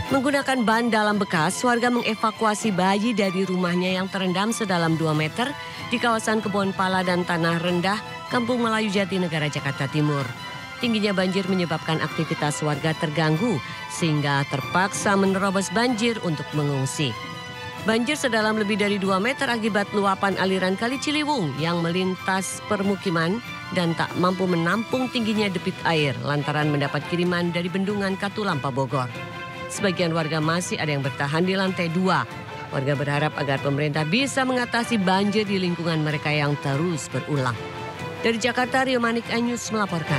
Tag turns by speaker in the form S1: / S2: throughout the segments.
S1: Menggunakan ban dalam bekas, warga mengevakuasi bayi dari rumahnya yang terendam sedalam 2 meter di kawasan Kebon Pala dan Tanah Rendah, Kampung Melayu Jatinegara, Jakarta Timur. Tingginya banjir menyebabkan aktivitas warga terganggu sehingga terpaksa menerobos banjir untuk mengungsi. Banjir sedalam lebih dari 2 meter akibat luapan aliran Kali Ciliwung yang melintas permukiman dan tak mampu menampung tingginya debit air lantaran mendapat kiriman dari bendungan Katulampa Bogor. Sebagian warga masih ada yang bertahan di lantai 2. Warga berharap agar pemerintah bisa mengatasi banjir di lingkungan mereka yang terus berulang. Dari Jakarta, Rio Manik Anyus melaporkan.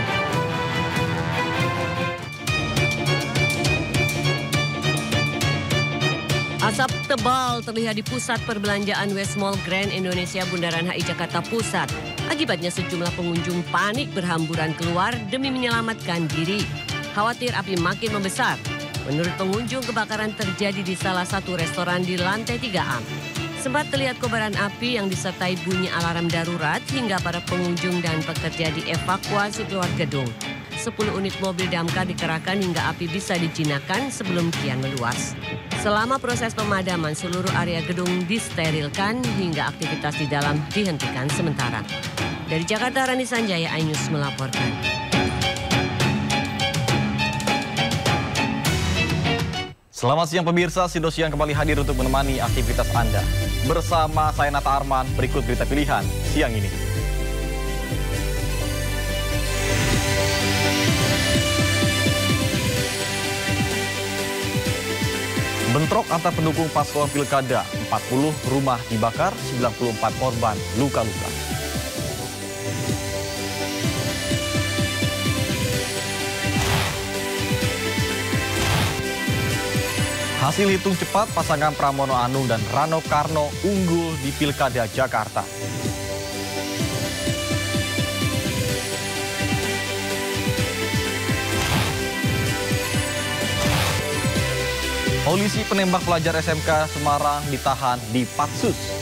S1: Asap tebal terlihat di pusat perbelanjaan West Mall Grand Indonesia Bundaran HI Jakarta Pusat. Akibatnya sejumlah pengunjung panik berhamburan keluar demi menyelamatkan diri. Khawatir api makin membesar. Menurut pengunjung, kebakaran terjadi di salah satu restoran di lantai 3A. Sempat terlihat kobaran api yang disertai bunyi alarm darurat hingga para pengunjung dan pekerja dievakuasi keluar gedung. 10 unit mobil damkar dikerahkan hingga api bisa dijinakan sebelum kian meluas. Selama proses pemadaman, seluruh area gedung disterilkan hingga aktivitas di dalam dihentikan sementara. Dari Jakarta, Rani Sanjaya, iNews melaporkan.
S2: Selamat siang pemirsa, Siang kembali hadir untuk menemani aktivitas Anda. Bersama saya Nata Arman, berikut berita pilihan siang ini. Bentrok antar pendukung paslon pilkada, 40 rumah dibakar, 94 korban luka-luka. Hasil hitung cepat pasangan Pramono Anung dan Rano Karno unggul di Pilkada Jakarta. Polisi penembak pelajar SMK Semarang ditahan di Patsus.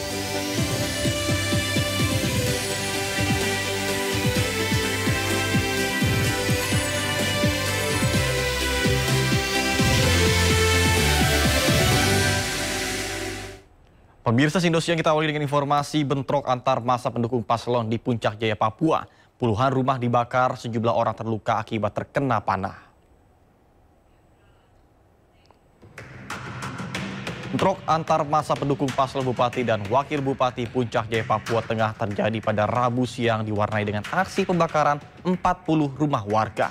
S2: Pemirsa Siang kita awali dengan informasi bentrok antar massa pendukung paslon di Puncak Jaya, Papua. Puluhan rumah dibakar, sejumlah orang terluka akibat terkena panah. Bentrok antar massa pendukung paslon Bupati dan Wakil Bupati Puncak Jaya, Papua Tengah terjadi pada Rabu siang diwarnai dengan aksi pembakaran 40 rumah warga.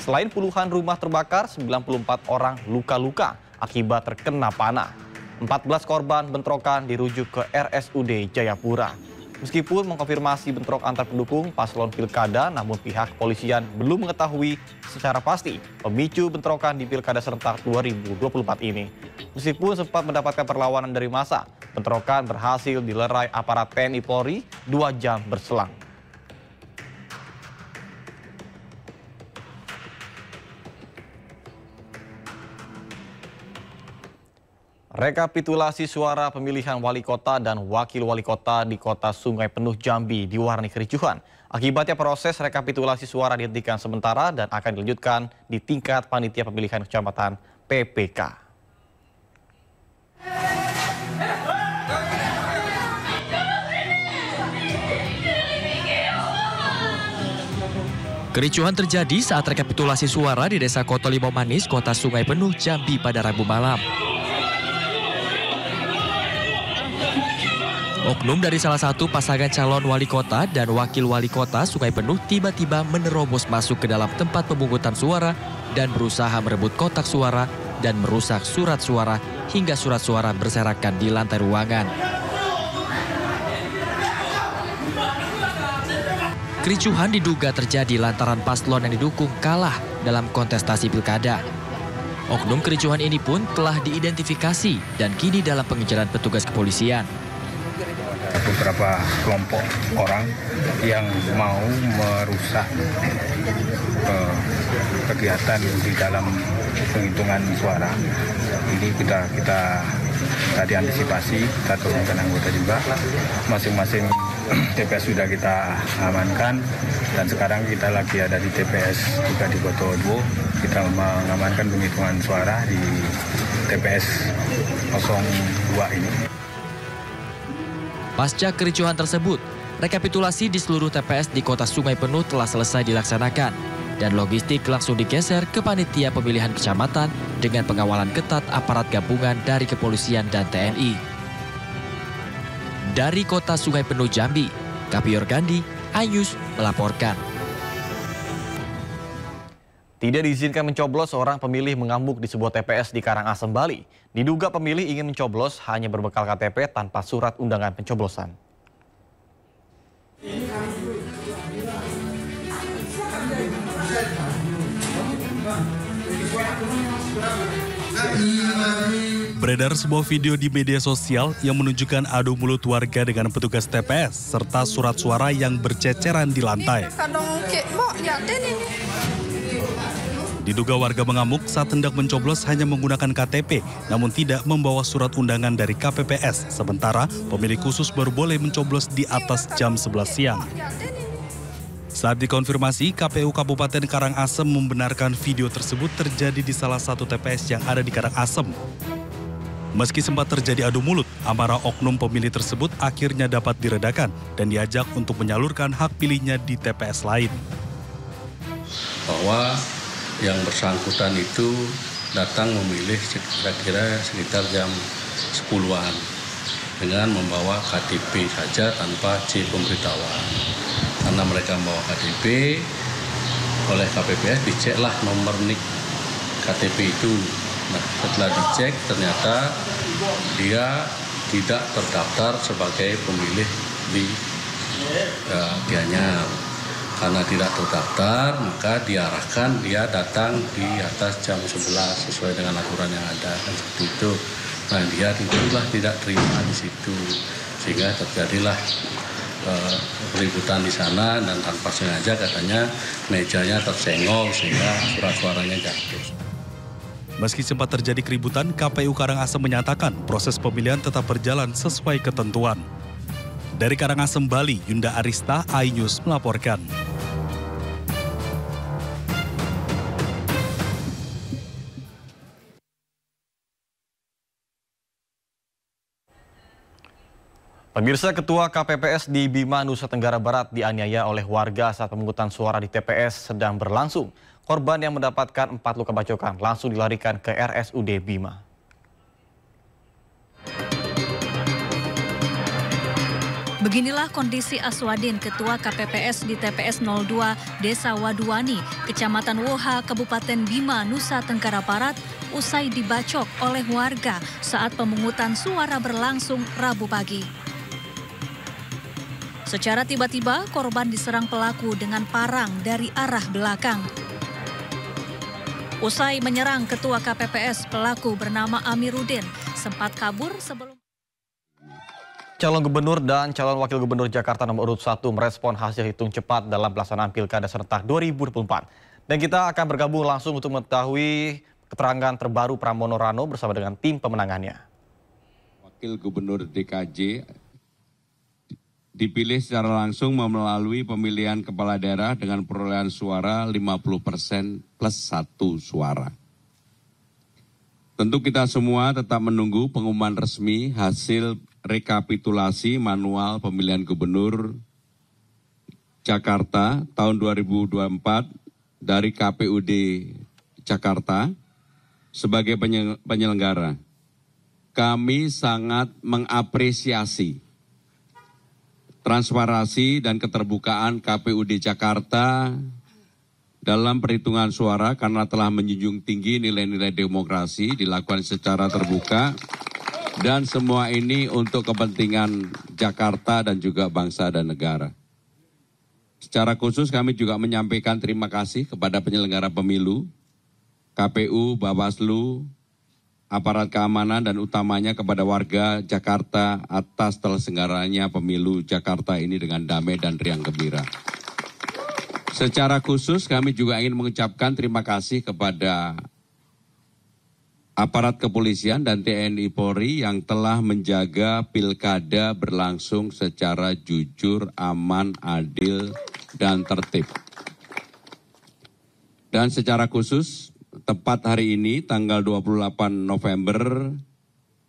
S2: Selain puluhan rumah terbakar, 94 orang luka-luka akibat terkena panah. 14 korban bentrokan dirujuk ke RSUD Jayapura. Meskipun mengkonfirmasi bentrok antar pendukung paslon pilkada, namun pihak kepolisian belum mengetahui secara pasti pemicu bentrokan di Pilkada Serentak 2024 ini. Meskipun sempat mendapatkan perlawanan dari massa, bentrokan berhasil dilerai aparat TNI Polri 2 jam berselang. Rekapitulasi suara pemilihan wali kota dan wakil wali kota di kota Sungai Penuh Jambi diwarnai kericuhan. Akibatnya proses rekapitulasi suara dihentikan sementara dan akan dilanjutkan di tingkat panitia pemilihan kecamatan PPK.
S3: Kericuhan terjadi saat rekapitulasi suara di Desa Koto Limau Manis, Kota Sungai Penuh Jambi pada Rabu malam. Oknum dari salah satu pasangan calon wali kota dan wakil wali kota Sungai Penuh tiba-tiba menerobos masuk ke dalam tempat pemungutan suara dan berusaha merebut kotak suara dan merusak surat suara hingga surat suara berserakan di lantai ruangan. Kericuhan diduga terjadi lantaran paslon yang didukung kalah dalam kontestasi pilkada. Oknum kericuhan ini pun telah diidentifikasi dan kini dalam pengejaran petugas kepolisian.
S4: Beberapa kelompok orang yang mau merusak kegiatan di dalam penghitungan suara. Ini kita diantisipasi, kita turunkan anggota juga. Masing-masing TPS sudah kita amankan dan sekarang kita lagi ada di TPS juga di Kotowodo. Kita mengamankan penghitungan suara di TPS 02 ini.
S3: Pasca kericuhan tersebut, rekapitulasi di seluruh TPS di Kota Sungai Penuh telah selesai dilaksanakan dan logistik langsung digeser ke panitia pemilihan kecamatan dengan pengawalan ketat aparat gabungan dari kepolisian dan TNI. Dari Kota Sungai Penuh Jambi, Kapior Gandhi, iNews melaporkan.
S2: Tidak diizinkan mencoblos, seorang pemilih mengamuk di sebuah TPS di Karangasem, Bali. Diduga pemilih ingin mencoblos hanya berbekal KTP tanpa surat undangan pencoblosan.
S5: Beredar sebuah video di media sosial yang menunjukkan adu mulut warga dengan petugas TPS serta surat suara yang berceceran di lantai. Diduga warga mengamuk saat hendak mencoblos hanya menggunakan KTP, namun tidak membawa surat undangan dari KPPS. Sementara pemilih khusus baru boleh mencoblos di atas jam 11 siang. Saat dikonfirmasi, KPU Kabupaten Karangasem membenarkan video tersebut terjadi di salah satu TPS yang ada di Karangasem. Meski sempat terjadi adu mulut, amarah oknum pemilih tersebut akhirnya dapat diredakan dan diajak untuk menyalurkan hak pilihnya di TPS lain.
S6: Bahwa yang bersangkutan itu datang memilih kira-kira sekitar jam 10-an dengan membawa KTP saja tanpa C pemberitahuan. Karena mereka membawa KTP, oleh KPPS diceklah nomor NIK KTP itu. Nah, setelah dicek ternyata dia tidak terdaftar sebagai pemilih di Gianyar. Karena tidak terdaftar, maka diarahkan dia datang di atas jam 11 sesuai dengan aturan yang ada, kan seperti itu. Nah, dia tentulah tidak terima di situ, sehingga terjadilah keributan di sana dan tanpa sengaja katanya mejanya tersenggol sehingga surat suaranya jatuh.
S5: Meski sempat terjadi keributan, KPU Karangasem menyatakan proses pemilihan tetap berjalan sesuai ketentuan. Dari Karangasem, Bali, Yunda Arista, iNews melaporkan.
S2: Pemirsa, Ketua KPPS di Bima, Nusa Tenggara Barat dianiaya oleh warga saat pemungutan suara di TPS sedang berlangsung. Korban yang mendapatkan 4 luka bacokan langsung dilarikan ke RSUD Bima.
S7: Beginilah kondisi Aswadin, Ketua KPPS di TPS 02 Desa Waduani, Kecamatan Woha, Kabupaten Bima, Nusa Tenggara Barat, usai dibacok oleh warga saat pemungutan suara berlangsung Rabu pagi. Secara tiba-tiba, korban diserang pelaku dengan parang dari arah belakang. Usai menyerang Ketua KPPS, pelaku bernama Amiruddin sempat kabur sebelum...
S2: Calon Gubernur dan Calon Wakil Gubernur Jakarta nomor urut 1 merespon hasil hitung cepat dalam pelaksanaan Pilkada serentak 2024. Dan kita akan bergabung langsung untuk mengetahui keterangan terbaru Pramono Rano bersama dengan tim pemenangannya.
S8: Wakil Gubernur DKJ dipilih secara langsung melalui pemilihan kepala daerah dengan perolehan suara 50% plus 1 suara. Tentu kita semua tetap menunggu pengumuman resmi hasil rekapitulasi manual pemilihan gubernur Jakarta tahun 2024 dari KPUD Jakarta sebagai penyelenggara. Kami sangat mengapresiasi transparansi dan keterbukaan KPUD Jakarta dalam perhitungan suara karena telah menjunjung tinggi nilai-nilai demokrasi dilakukan secara terbuka dan semua ini untuk kepentingan Jakarta dan juga bangsa dan negara. Secara khusus kami juga menyampaikan terima kasih kepada penyelenggara pemilu, KPU, Bawaslu, aparat keamanan dan utamanya kepada warga Jakarta atas terselenggaranya pemilu Jakarta ini dengan damai dan riang gembira. Secara khusus kami juga ingin mengucapkan terima kasih kepada aparat kepolisian dan TNI Polri yang telah menjaga pilkada berlangsung secara jujur, aman, adil, dan tertib. Dan secara khusus, tepat hari ini tanggal 28 November,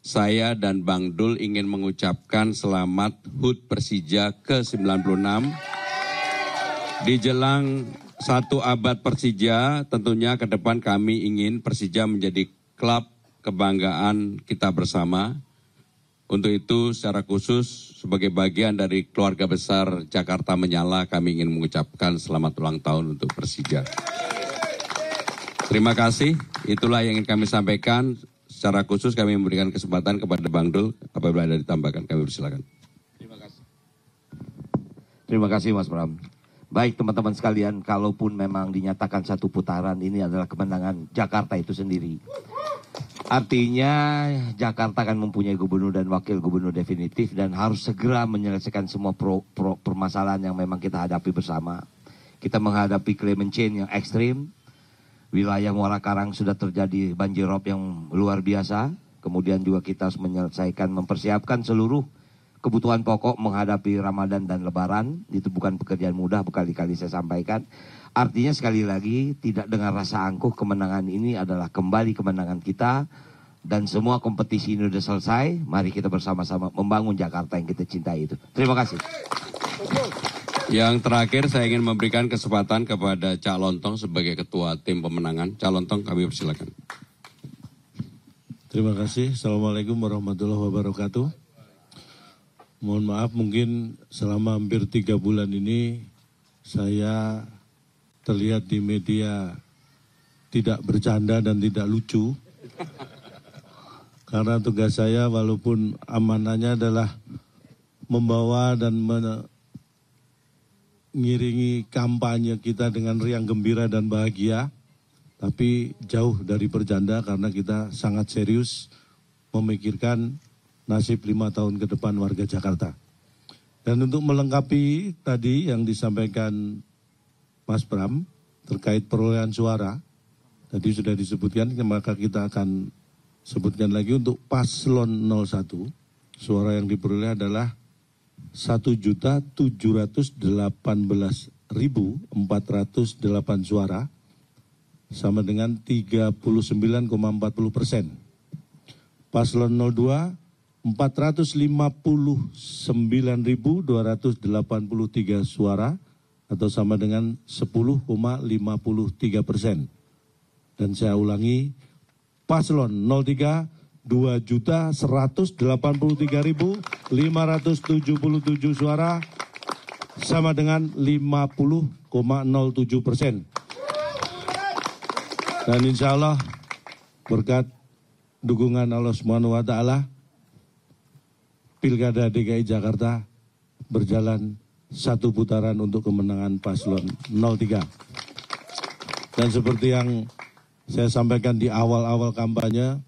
S8: saya dan Bang Dul ingin mengucapkan selamat HUT Persija ke-96. Di jelang 1 abad Persija, tentunya ke depan kami ingin Persija menjadi klub kebanggaan kita bersama. Untuk itu secara khusus sebagai bagian dari keluarga besar Jakarta Menyala, kami ingin mengucapkan selamat ulang tahun untuk Persija. Terima kasih, itulah yang ingin kami sampaikan. Secara khusus kami memberikan kesempatan kepada Bang Dul, apabila ada ditambahkan kami persilakan.
S9: Terima kasih. Terima kasih Mas Bram. Baik teman-teman sekalian, kalaupun memang dinyatakan 1 putaran, ini adalah kemenangan Jakarta itu sendiri. Artinya Jakarta akan mempunyai gubernur dan wakil gubernur definitif dan harus segera menyelesaikan semua permasalahan yang memang kita hadapi bersama. Kita menghadapi climate change yang ekstrim. Wilayah Muara Karang sudah terjadi banjirop yang luar biasa. Kemudian juga kita harus menyelesaikan, mempersiapkan seluruh kebutuhan pokok menghadapi Ramadan dan Lebaran. Itu bukan pekerjaan mudah, berkali-kali saya sampaikan. Artinya sekali lagi, tidak dengan rasa angkuh, kemenangan ini adalah kembali kemenangan kita. Dan semua kompetisi ini sudah selesai. Mari kita bersama-sama membangun Jakarta yang kita cintai itu. Terima kasih.
S8: Yang terakhir saya ingin memberikan kesempatan kepada Cak Lontong sebagai ketua tim pemenangan. Cak Lontong, kami persilakan.
S10: Terima kasih. Assalamualaikum warahmatullahi wabarakatuh. Mohon maaf, mungkin selama hampir 3 bulan ini saya terlihat di media tidak bercanda dan tidak lucu. Karena tugas saya walaupun amanahnya adalah membawa dan mengiringi kampanye kita dengan riang gembira dan bahagia, tapi jauh dari bercanda karena kita sangat serius memikirkan nasib 5 tahun ke depan warga Jakarta. Dan untuk melengkapi tadi yang disampaikan Mas Bram terkait perolehan suara, tadi sudah disebutkan, maka kita akan sebutkan lagi untuk paslon 01, suara yang diperoleh adalah 1.718.408 suara, sama dengan 39,40%. Paslon 02, 459.283 suara, atau sama dengan 10,53%. Dan saya ulangi, paslon 03, 2.183.577 suara, sama dengan 50,07%. Dan insya Allah berkat dukungan Allah Subhanahu wa Ta'ala, Pilkada DKI Jakarta berjalan 1 putaran untuk kemenangan paslon 03. Dan seperti yang saya sampaikan di awal-awal kampanye,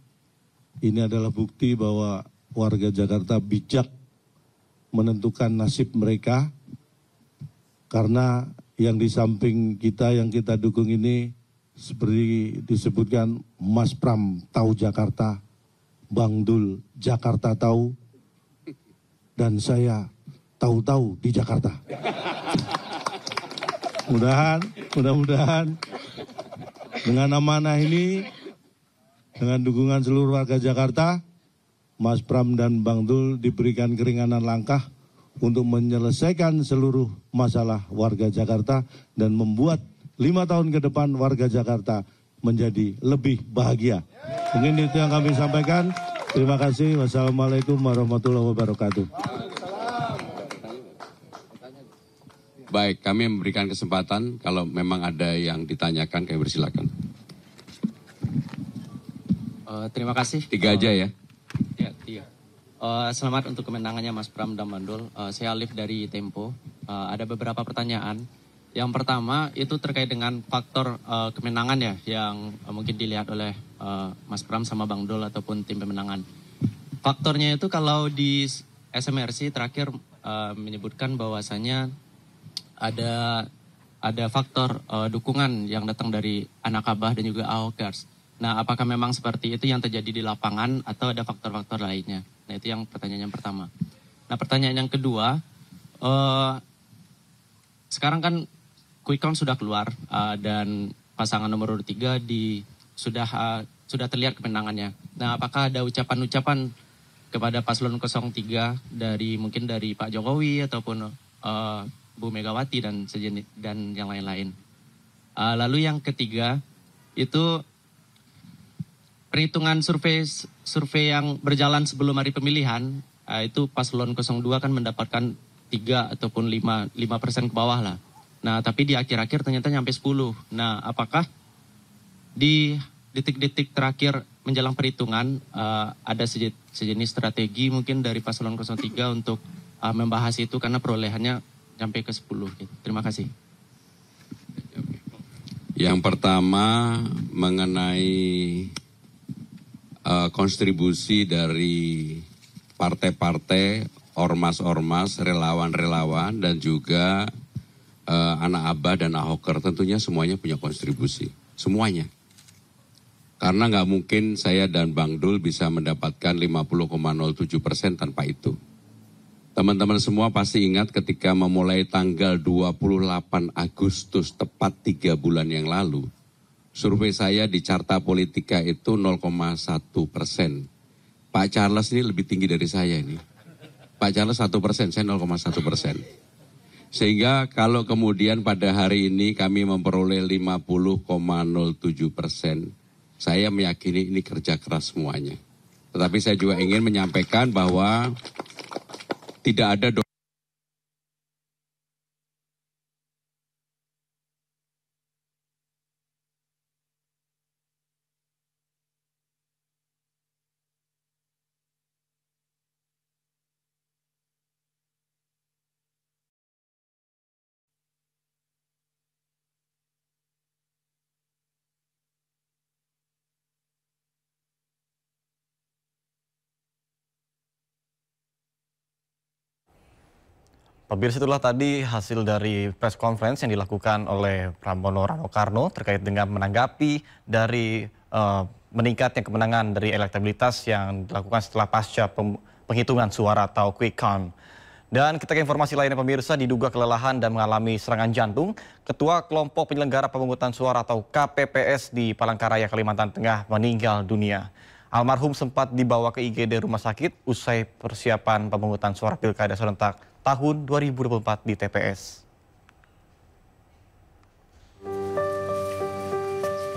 S10: ini adalah bukti bahwa warga Jakarta bijak menentukan nasib mereka, karena yang di samping kita, yang kita dukung ini, seperti disebutkan, Mas Pram tahu Jakarta, Bang Dul Jakarta tahu, dan saya tahu-tahu di Jakarta. Mudah-mudahan dengan amanah ini, dengan dukungan seluruh warga Jakarta, Mas Pram dan Bang Dul diberikan keringanan langkah untuk menyelesaikan seluruh masalah warga Jakarta dan membuat 5 tahun ke depan warga Jakarta menjadi lebih bahagia. Mungkin itu yang kami sampaikan. Terima kasih. Wassalamualaikum warahmatullahi wabarakatuh.
S8: Baik, kami memberikan kesempatan kalau memang ada yang ditanyakan, kami persilakan.
S11: Terima kasih.
S8: 3 aja ya.
S11: Ya, 3. Selamat untuk kemenangannya Mas Pram dan Bang Dul. Saya Alif dari Tempo. Ada beberapa pertanyaan. Yang pertama itu terkait dengan faktor kemenangan ya, yang mungkin dilihat oleh Mas Pram sama Bang Dul ataupun tim pemenangan. Faktornya itu kalau di SMRC terakhir menyebutkan bahwasannya ada faktor dukungan yang datang dari anak Abah dan juga Ahokers. Nah, apakah memang seperti itu yang terjadi di lapangan atau ada faktor-faktor lainnya? Nah, itu yang pertanyaan yang pertama. Nah, pertanyaan yang kedua, sekarang kan quick count sudah keluar dan pasangan nomor urut 3 sudah terlihat kemenangannya. Nah, apakah ada ucapan-ucapan kepada paslon 03 mungkin dari Pak Jokowi ataupun Bu Megawati dan yang lain-lain? Lalu yang ketiga itu perhitungan survei yang berjalan sebelum hari pemilihan, itu paslon 02 kan mendapatkan 3 ataupun 5% ke bawah lah. Nah, tapi di akhir-akhir ternyata nyampe 10. Nah, apakah di detik-detik terakhir menjelang perhitungan ada sejenis strategi mungkin dari paslon 03 untuk membahas itu karena perolehannya sampai ke 10 gitu. Terima kasih.
S8: Yang pertama mengenai kontribusi dari partai-partai, ormas-ormas, relawan-relawan dan juga anak Abah dan Ahoker, tentunya semuanya punya kontribusi, semuanya. Karena nggak mungkin saya dan Bang Dul bisa mendapatkan 50,07% tanpa itu. Teman-teman semua pasti ingat ketika memulai tanggal 28 Agustus, tepat 3 bulan yang lalu, survei saya di Carta Politika itu 0,1%. Pak Charles ini lebih tinggi dari saya ini. Pak Charles 1%, saya 0,1%. Sehingga kalau kemudian pada hari ini kami memperoleh 50,07%, saya meyakini ini kerja keras semuanya. Tetapi saya juga ingin menyampaikan bahwa tidak ada
S2: Pemirsa, itulah tadi hasil dari press conference yang dilakukan oleh Pramono Rano Karno terkait dengan menanggapi dari meningkatnya kemenangan dari elektabilitas yang dilakukan setelah pasca penghitungan suara atau quick count. Dan kita ke informasi lainnya, pemirsa, diduga kelelahan dan mengalami serangan jantung, Ketua Kelompok Penyelenggara Pemungutan Suara atau KPPS di Palangkaraya, Kalimantan Tengah meninggal dunia. Almarhum sempat dibawa ke IGD rumah sakit usai persiapan pemungutan suara Pilkada serentak tahun 2024 di TPS.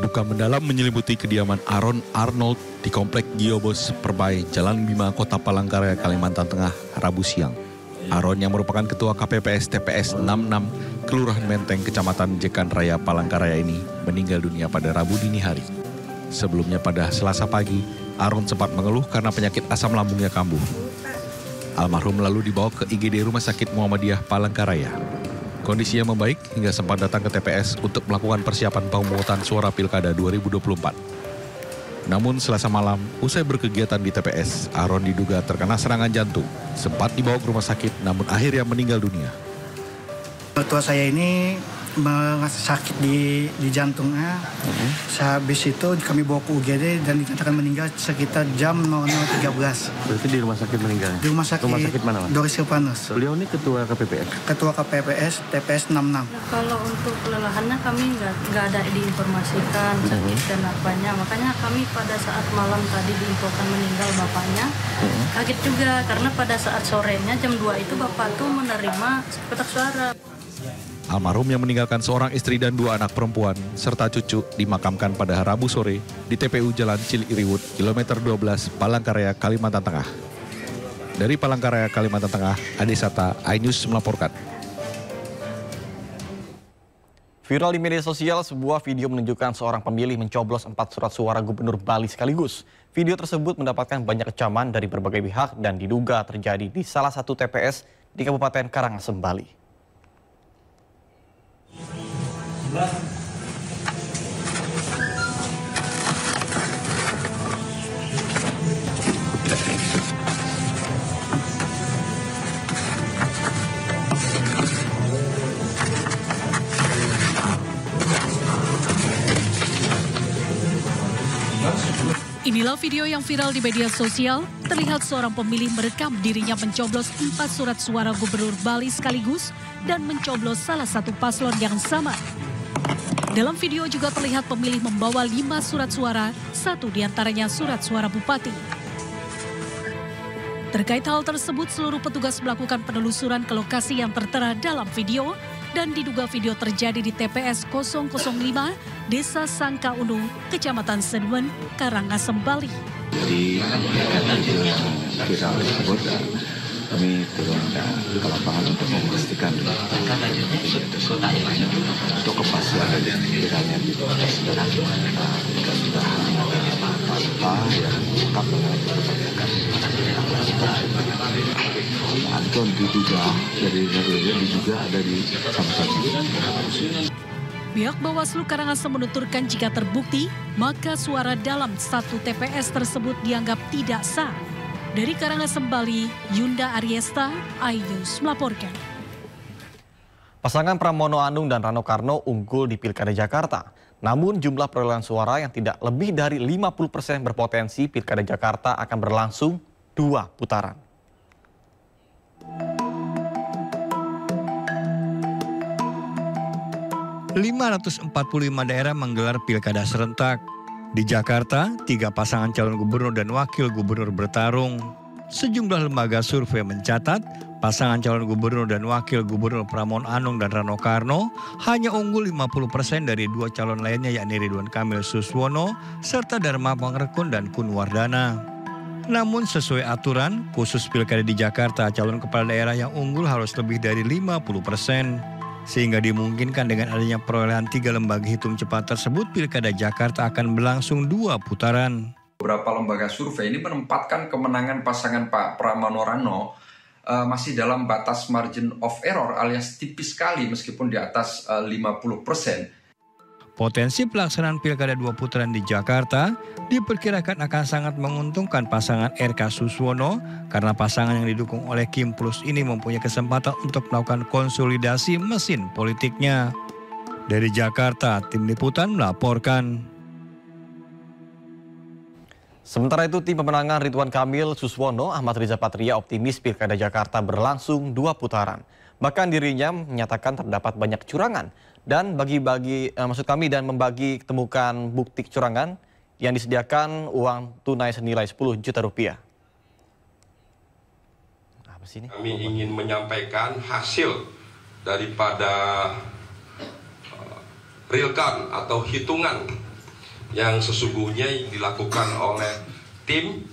S12: Duka mendalam menyelimuti kediaman Aron Arnold di Komplek Giobos Perbai, Jalan Bima, Kota Palangkaraya, Kalimantan Tengah, Rabu siang. Aron yang merupakan Ketua KPPS TPS 66, Kelurahan Menteng, Kecamatan Jekan Raya, Palangkaraya ini meninggal dunia pada Rabu dini hari. Sebelumnya pada Selasa pagi, Aron sempat mengeluh karena penyakit asam lambungnya kambuh. Almarhum lalu dibawa ke IGD Rumah Sakit Muhammadiyah Palangkaraya. Kondisinya membaik hingga sempat datang ke TPS untuk melakukan persiapan pemungutan suara Pilkada 2024. Namun Selasa malam, usai berkegiatan di TPS, Aron diduga terkena serangan jantung. Sempat dibawa ke rumah sakit, namun akhirnya meninggal dunia.
S13: Tua saya ini sakit di jantungnya. Sehabis itu kami bawa ke UGD dan dinyatakan meninggal sekitar jam 00.13.
S14: Berarti di rumah sakit meninggal?
S13: Di rumah sakit
S14: mana, Mas?
S13: Doris Silvanus.
S14: Beliau ini ketua KPPS? Ketua
S13: KPPS TPS 66.
S15: Kalau untuk kelelahannya kami nggak ada diinformasikan sakit dan apanya. Makanya kami pada saat malam tadi diinfokan meninggal bapaknya, kaget juga karena pada saat sorenya jam 2 itu bapak tuh menerima kotak suara.
S12: Almarhum yang meninggalkan seorang istri dan 2 anak perempuan serta cucu dimakamkan pada Rabu sore di TPU Jalan Ciliriwut, kilometer 12, Palangkaraya, Kalimantan Tengah. Dari Palangkaraya, Kalimantan Tengah, Ade Sata, iNews melaporkan.
S2: Viral di media sosial, sebuah video menunjukkan seorang pemilih mencoblos 4 surat suara gubernur Bali sekaligus. Video tersebut mendapatkan banyak kecaman dari berbagai pihak dan diduga terjadi di salah satu TPS di Kabupaten Karangasem, Bali.
S7: Inilah video yang viral di media sosial. Terlihat seorang pemilih merekam dirinya mencoblos 4 surat suara gubernur Bali sekaligus dan mencoblos salah satu paslon yang sama. Dalam video juga terlihat pemilih membawa 5 surat suara, 1 diantaranya surat suara bupati. Terkait hal tersebut, seluruh petugas melakukan penelusuran ke lokasi yang tertera dalam video dan diduga video terjadi di TPS 005, Desa Sangka Unung, Kecamatan Seduan, Karangasem, Bali.
S16: Di viral tersebut, kami turun ke lapangan untuk memastikan untuk kepastian viralnya di sudah yang lengkap mengenai kebijakan. Anton diduga dari diduga ada di Samsat.
S7: Pihak Bawaslu Karangasem menuturkan jika terbukti, maka suara dalam 1 TPS tersebut dianggap tidak sah. Dari Karangasem, Bali, Yunda Ariesta, iNews melaporkan.
S2: Pasangan Pramono Anung dan Rano Karno unggul di Pilkada Jakarta. Namun jumlah perolehan suara yang tidak lebih dari 50% berpotensi Pilkada Jakarta akan berlangsung 2 putaran.
S17: ...545 daerah menggelar pilkada serentak. Di Jakarta, 3 pasangan calon gubernur dan wakil gubernur bertarung. Sejumlah lembaga survei mencatat, pasangan calon gubernur dan wakil gubernur Pramono Anung dan Rano Karno hanya unggul 50% dari 2 calon lainnya, yakni Ridwan Kamil Suswono serta Dharma Pangrekun dan Kun Wardana. Namun sesuai aturan, khusus pilkada di Jakarta, calon kepala daerah yang unggul harus lebih dari 50%. Sehingga dimungkinkan dengan adanya perolehan 3 lembaga hitung cepat tersebut, Pilkada Jakarta akan berlangsung 2 putaran.
S18: Beberapa lembaga survei ini menempatkan kemenangan pasangan Pak Pramono Rano masih dalam batas margin of error alias tipis sekali meskipun di atas 50%.
S17: Potensi pelaksanaan Pilkada 2 putaran di Jakarta diperkirakan akan sangat menguntungkan pasangan RK Suswono karena pasangan yang didukung oleh Kim Plus ini mempunyai kesempatan untuk melakukan konsolidasi mesin politiknya. Dari Jakarta, Tim Liputan melaporkan.
S2: Sementara itu, tim pemenangan Ridwan Kamil Suswono, Ahmad Riza Patria optimis Pilkada Jakarta berlangsung 2 putaran. Bahkan dirinya menyatakan terdapat banyak kecurangan dan dan membagi temukan bukti kecurangan yang disediakan uang tunai senilai 10 juta rupiah.
S19: Kami ingin menyampaikan hasil daripada real count atau hitungan yang sesungguhnya dilakukan oleh tim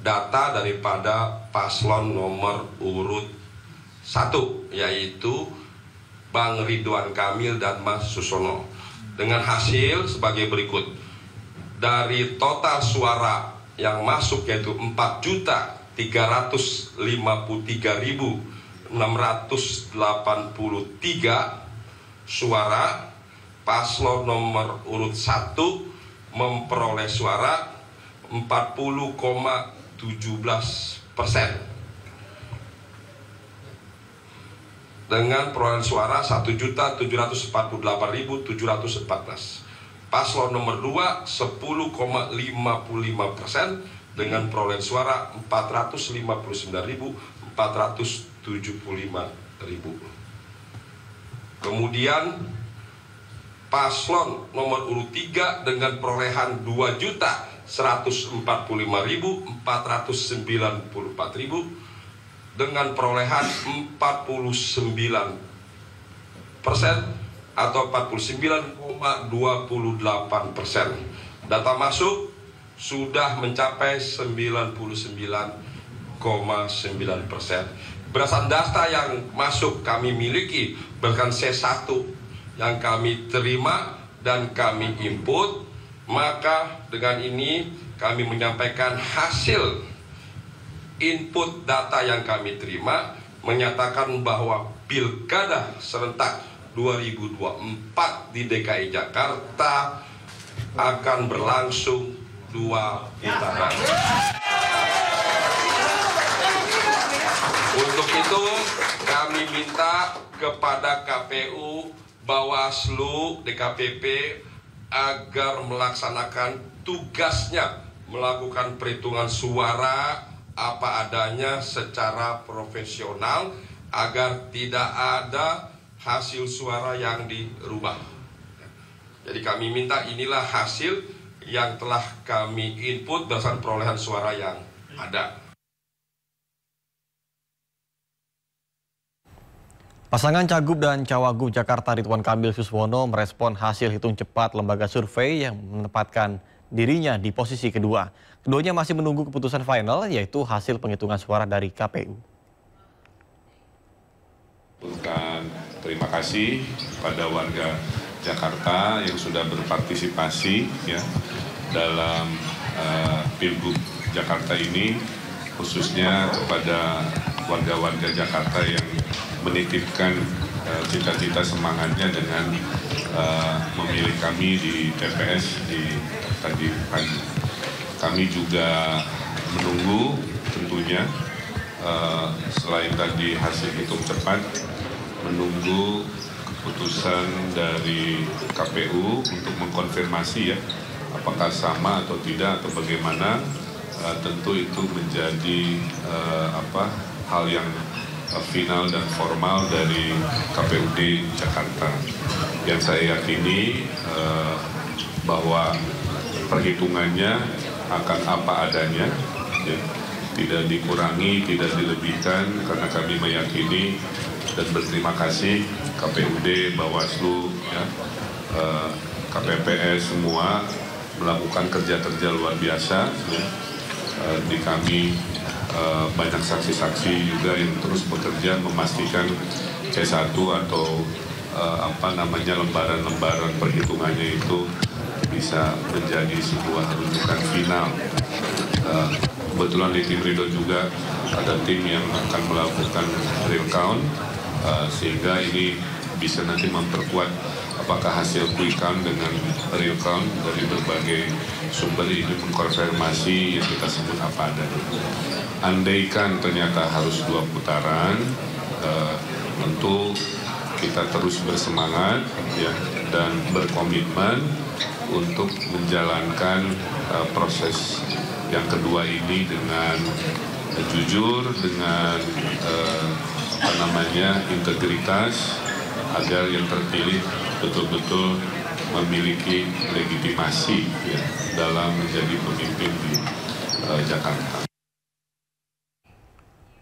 S19: data daripada paslon nomor urut 1, yaitu Bang Ridwan Kamil dan Mas Suswono. Dengan hasil sebagai berikut. Dari total suara yang masuk yaitu 4.353.683 suara, paslon nomor urut 1 memperoleh suara 40,17%. Dengan perolehan suara 1.748.714. Paslon nomor 2 10,55% dengan perolehan suara 459.475.000. Kemudian paslon nomor urut 3 dengan perolehan 2.145.494.000 dengan perolehan 49% atau 49,28%. Data masuk sudah mencapai 99,9%. Berdasarkan data yang masuk kami miliki, bahkan C1 yang kami terima dan kami input, maka dengan ini kami menyampaikan hasil input data yang kami terima menyatakan bahwa Pilkada serentak 2024 di DKI Jakarta akan berlangsung 2 putaran. Untuk itu kami minta kepada KPU, Bawaslu, DKPP agar melaksanakan tugasnya melakukan perhitungan suara apa adanya secara profesional agar tidak ada hasil suara yang dirubah. Jadi kami minta inilah hasil yang telah kami input berdasarkan perolehan suara yang ada.
S2: Pasangan Cagup dan Cawagup Jakarta Ridwan Kamil Suswono merespon hasil hitung cepat lembaga survei yang menempatkan dirinya di posisi kedua. Keduanya masih menunggu keputusan final, yaitu hasil penghitungan suara dari KPU.
S20: Terima kasih pada warga Jakarta yang sudah berpartisipasi ya dalam Pilgub Jakarta ini, khususnya kepada warga-warga Jakarta yang menitipkan cita-cita semangatnya dengan memilih kami di TPS di tadi pagi. Kami juga menunggu tentunya selain tadi hasil hitung cepat, menunggu keputusan dari KPU untuk mengkonfirmasi ya apakah sama atau tidak atau bagaimana. Tentu itu menjadi hal yang final dan formal dari KPUD Jakarta. Yang saya yakini bahwa perhitungannya akan apa adanya, ya, tidak dikurangi, tidak dilebihkan, karena kami meyakini dan berterima kasih KPUD, Bawaslu, ya, KPPS semua melakukan kerja-kerja luar biasa. Ya. Di kami banyak saksi-saksi juga yang terus bekerja memastikan C1 atau lembaran-lembaran perhitungannya itu bisa menjadi sebuah rujukan final. Kebetulan di tim Ridho juga ada tim yang akan melakukan real count, sehingga ini bisa nanti memperkuat apakah hasil quick count dengan real count dari berbagai sumber ini mengkonfirmasi yang kita sebut apa adanya. Andaikan ternyata harus 2 putaran, tentu kita terus bersemangat ya, dan berkomitmen untuk menjalankan proses yang kedua ini dengan jujur, dengan integritas, agar yang terpilih betul-betul memiliki legitimasi ya, dalam menjadi pemimpin di Jakarta.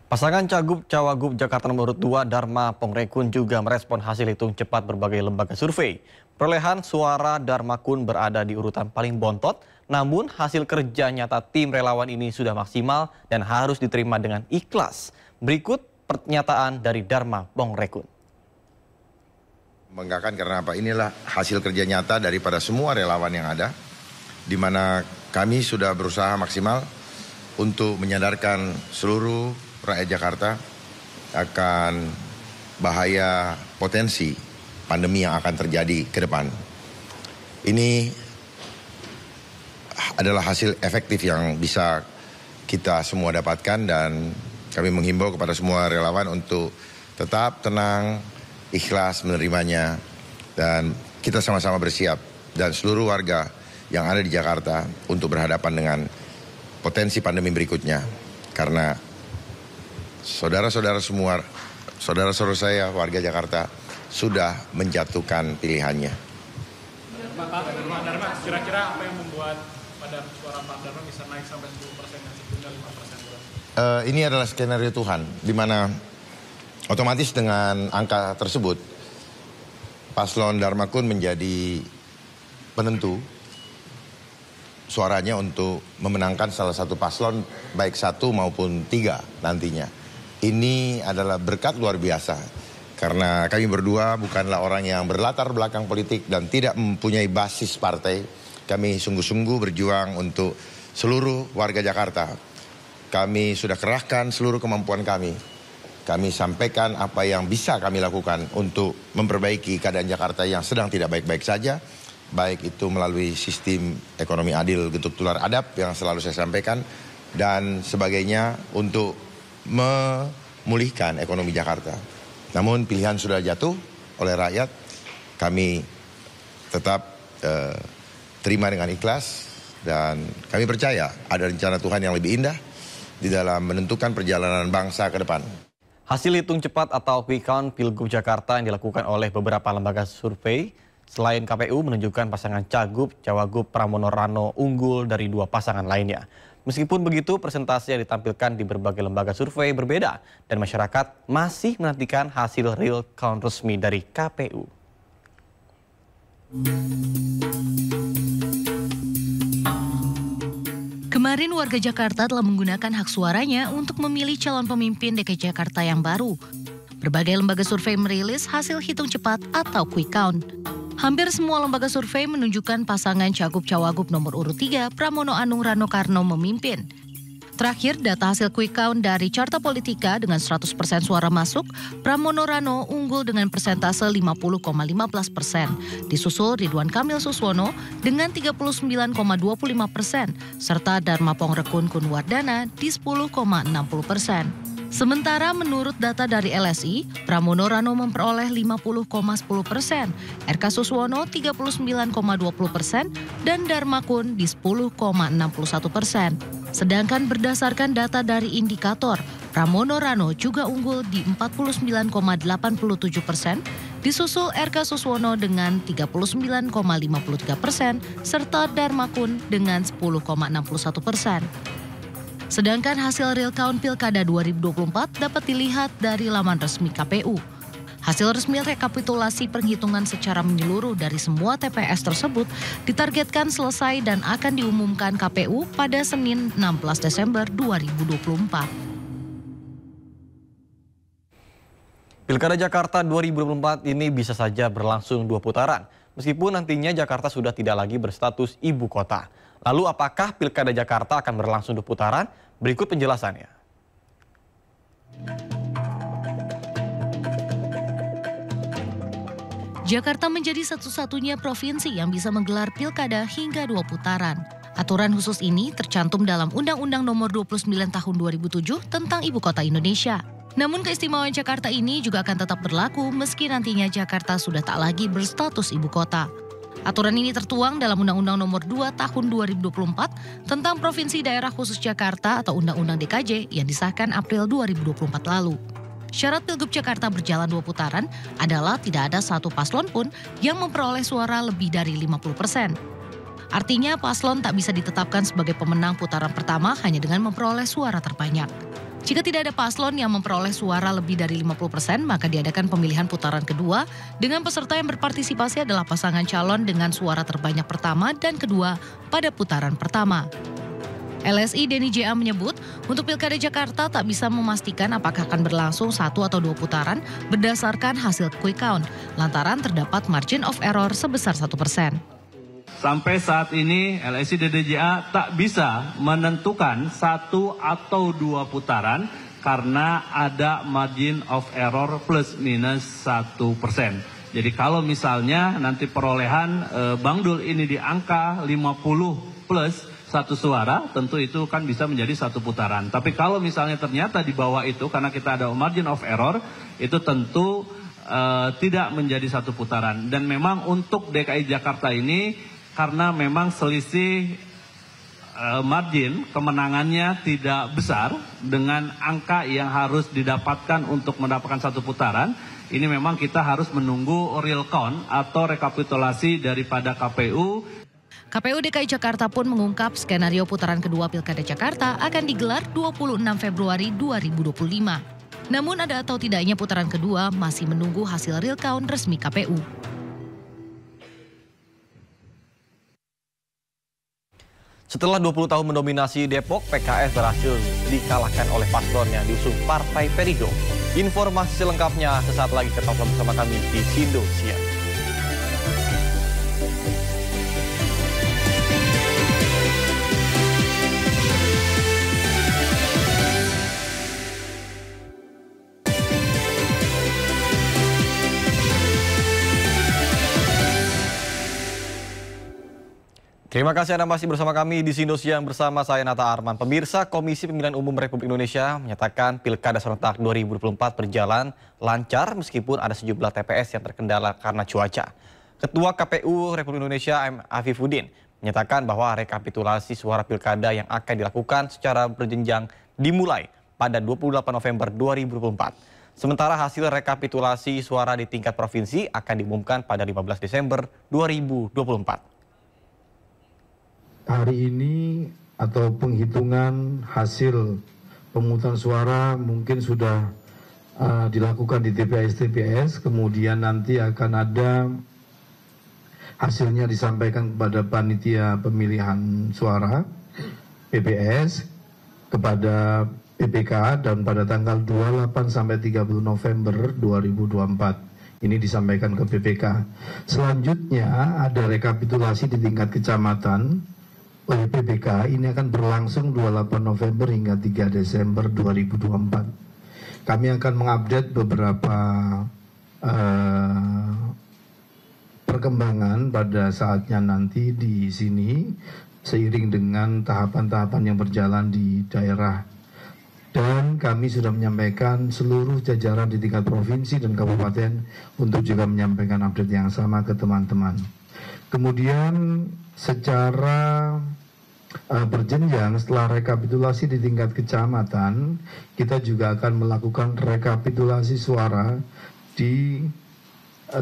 S2: Pasangan Cagup Cawagup Jakarta nomor 2 Dharma Pongrekun juga merespon hasil hitung cepat berbagai lembaga survei. Perolehan suara Dharma Kun berada di urutan paling bontot, namun hasil kerja nyata tim relawan ini sudah maksimal dan harus diterima dengan ikhlas. Berikut pernyataan dari Dharma Pongrekun.
S21: Membanggakan karena apa? Inilah hasil kerja nyata daripada semua relawan yang ada, di mana kami sudah berusaha maksimal untuk menyadarkan seluruh rakyat Jakarta akan bahaya potensi pandemi yang akan terjadi ke depan. Ini adalah hasil efektif yang bisa kita semua dapatkan, dan kami menghimbau kepada semua relawan untuk tetap tenang, ikhlas menerimanya, dan kita sama-sama bersiap dan seluruh warga yang ada di Jakarta untuk berhadapan dengan potensi pandemi berikutnya. Karena saudara-saudara semua, saudara-saudara saya warga Jakarta sudah menjatuhkan pilihannya.
S22: Pak Dharma, kira-kira apa yang membuat pada suara Pak Dharma bisa naik sampai 10% dan sebelumnya 5%?
S21: Ini adalah skenario Tuhan, di mana otomatis dengan angka tersebut, paslon Dharma Kun menjadi penentu suaranya untuk memenangkan salah satu paslon, baik 1 maupun 3 nantinya. Ini adalah berkat luar biasa, karena kami berdua bukanlah orang yang berlatar belakang politik dan tidak mempunyai basis partai. Kami sungguh-sungguh berjuang untuk seluruh warga Jakarta. Kami sudah kerahkan seluruh kemampuan kami. Kami sampaikan apa yang bisa kami lakukan untuk memperbaiki keadaan Jakarta yang sedang tidak baik-baik saja. Baik itu melalui sistem ekonomi adil, getut tular adab yang selalu saya sampaikan, dan sebagainya untuk memulihkan ekonomi Jakarta. Namun pilihan sudah jatuh oleh rakyat. Kami tetap terima dengan ikhlas Dan kami percaya ada rencana Tuhan yang lebih indah di dalam menentukan perjalanan bangsa ke depan.
S2: Hasil hitung cepat atau quick count Pilgub Jakarta yang dilakukan oleh beberapa lembaga survei selain KPU menunjukkan pasangan Cagup Cawagup Pramono Rano unggul dari dua pasangan lainnya. Meskipun begitu, presentasi yang ditampilkan di berbagai lembaga survei berbeda dan masyarakat masih menantikan hasil real count resmi dari KPU.
S1: Kemarin warga Jakarta telah menggunakan hak suaranya untuk memilih calon pemimpin DKI Jakarta yang baru. Berbagai lembaga survei merilis hasil hitung cepat atau quick count. Hampir semua lembaga survei menunjukkan pasangan Cagup Cawagup nomor urut 3 Pramono Anung Rano Karno memimpin. Terakhir, data hasil quick count dari Carta Politika dengan 100% suara masuk, Pramono Rano unggul dengan persentase 50,15%, disusul Ridwan Kamil Suswono dengan 39,25%, serta Darmapong Rekun Kunwardana di 10,60%. Sementara menurut data dari LSI, Pramono Rano memperoleh 50,10%, RK Suswono 39,20%, dan Darmakun di 10,61%. Sedangkan berdasarkan data dari indikator, Pramono Rano juga unggul di 49,87%, disusul RK Suswono dengan 39,53%, serta Darmakun dengan 10,61%. Sedangkan hasil real count Pilkada 2024 dapat dilihat dari laman resmi KPU. Hasil resmi rekapitulasi penghitungan secara menyeluruh dari semua TPS tersebut ditargetkan selesai dan akan diumumkan KPU pada Senin 16 Desember 2024.
S2: Pilkada Jakarta 2024 ini bisa saja berlangsung 2 putaran, meskipun nantinya Jakarta sudah tidak lagi berstatus ibu kota. Lalu apakah Pilkada Jakarta akan berlangsung 2 putaran? Berikut penjelasannya.
S1: Jakarta menjadi satu-satunya provinsi yang bisa menggelar pilkada hingga 2 putaran. Aturan khusus ini tercantum dalam Undang-Undang Nomor 29 Tahun 2007 tentang Ibu Kota Indonesia. Namun keistimewaan Jakarta ini juga akan tetap berlaku meski nantinya Jakarta sudah tak lagi berstatus ibu kota. Aturan ini tertuang dalam Undang-Undang Nomor 2 Tahun 2024 tentang Provinsi Daerah Khusus Jakarta atau Undang-Undang DKJ yang disahkan April 2024 lalu. Syarat Pilgub Jakarta berjalan 2 putaran adalah tidak ada satu paslon pun yang memperoleh suara lebih dari 50%. Artinya paslon tak bisa ditetapkan sebagai pemenang putaran pertama hanya dengan memperoleh suara terbanyak. Jika tidak ada paslon yang memperoleh suara lebih dari 50%, maka diadakan pemilihan putaran kedua dengan peserta yang berpartisipasi adalah pasangan calon dengan suara terbanyak pertama dan kedua pada putaran pertama. LSI Denny JA menyebut, untuk Pilkada Jakarta tak bisa memastikan apakah akan berlangsung 1 atau 2 putaran berdasarkan hasil quick count, lantaran terdapat margin of error sebesar 1%.
S4: Sampai saat ini LSI DDJA tak bisa menentukan 1 atau 2 putaran karena ada margin of error plus minus 1%. Jadi kalau misalnya nanti perolehan Bang Dul ini di angka 50 plus 1 suara, tentu itu kan bisa menjadi 1 putaran. Tapi kalau misalnya ternyata di bawah itu karena kita ada margin of error, itu tentu tidak menjadi 1 putaran. Dan memang untuk DKI Jakarta ini karena memang selisih margin kemenangannya tidak besar dengan angka yang harus didapatkan untuk mendapatkan 1 putaran, ini memang kita harus menunggu real count atau rekapitulasi daripada KPU.
S1: KPU DKI Jakarta pun mengungkap skenario putaran kedua Pilkada Jakarta akan digelar 26 Februari 2025. Namun ada atau tidaknya putaran kedua masih menunggu hasil real count resmi KPU.
S2: Setelah 20 tahun mendominasi Depok, PKS berhasil dikalahkan oleh paslon yang diusung Partai Perindo. Informasi selengkapnya sesaat lagi, tetaplah bersama kami di Sindo Siang. Terima kasih Anda masih bersama kami di Sindo Siang bersama saya Nata Arman. Pemirsa, Komisi Pemilihan Umum Republik Indonesia menyatakan Pilkada serentak 2024 berjalan lancar meskipun ada sejumlah TPS yang terkendala karena cuaca. Ketua KPU Republik Indonesia M. Afifuddin menyatakan bahwa rekapitulasi suara pilkada yang akan dilakukan secara berjenjang dimulai pada 28 November 2024. Sementara hasil rekapitulasi suara di tingkat provinsi akan diumumkan pada 15 Desember 2024.
S10: Hari ini atau penghitungan hasil pemungutan suara mungkin sudah dilakukan di TPS, kemudian nanti akan ada hasilnya disampaikan kepada panitia pemilihan suara PPS, kepada PPK, dan pada tanggal 28 sampai 30 November 2024 ini disampaikan ke PPK. Selanjutnya ada rekapitulasi di tingkat kecamatan oleh PPK, ini akan berlangsung 28 November hingga 3 Desember 2024. Kami akan mengupdate beberapa perkembangan pada saatnya nanti di sini seiring dengan tahapan-tahapan yang berjalan di daerah. Dan kami sudah menyampaikan seluruh jajaran di tingkat provinsi dan kabupaten untuk juga menyampaikan update yang sama ke teman-teman. Kemudian secara berjenjang setelah rekapitulasi di tingkat kecamatan, kita juga akan melakukan rekapitulasi suara di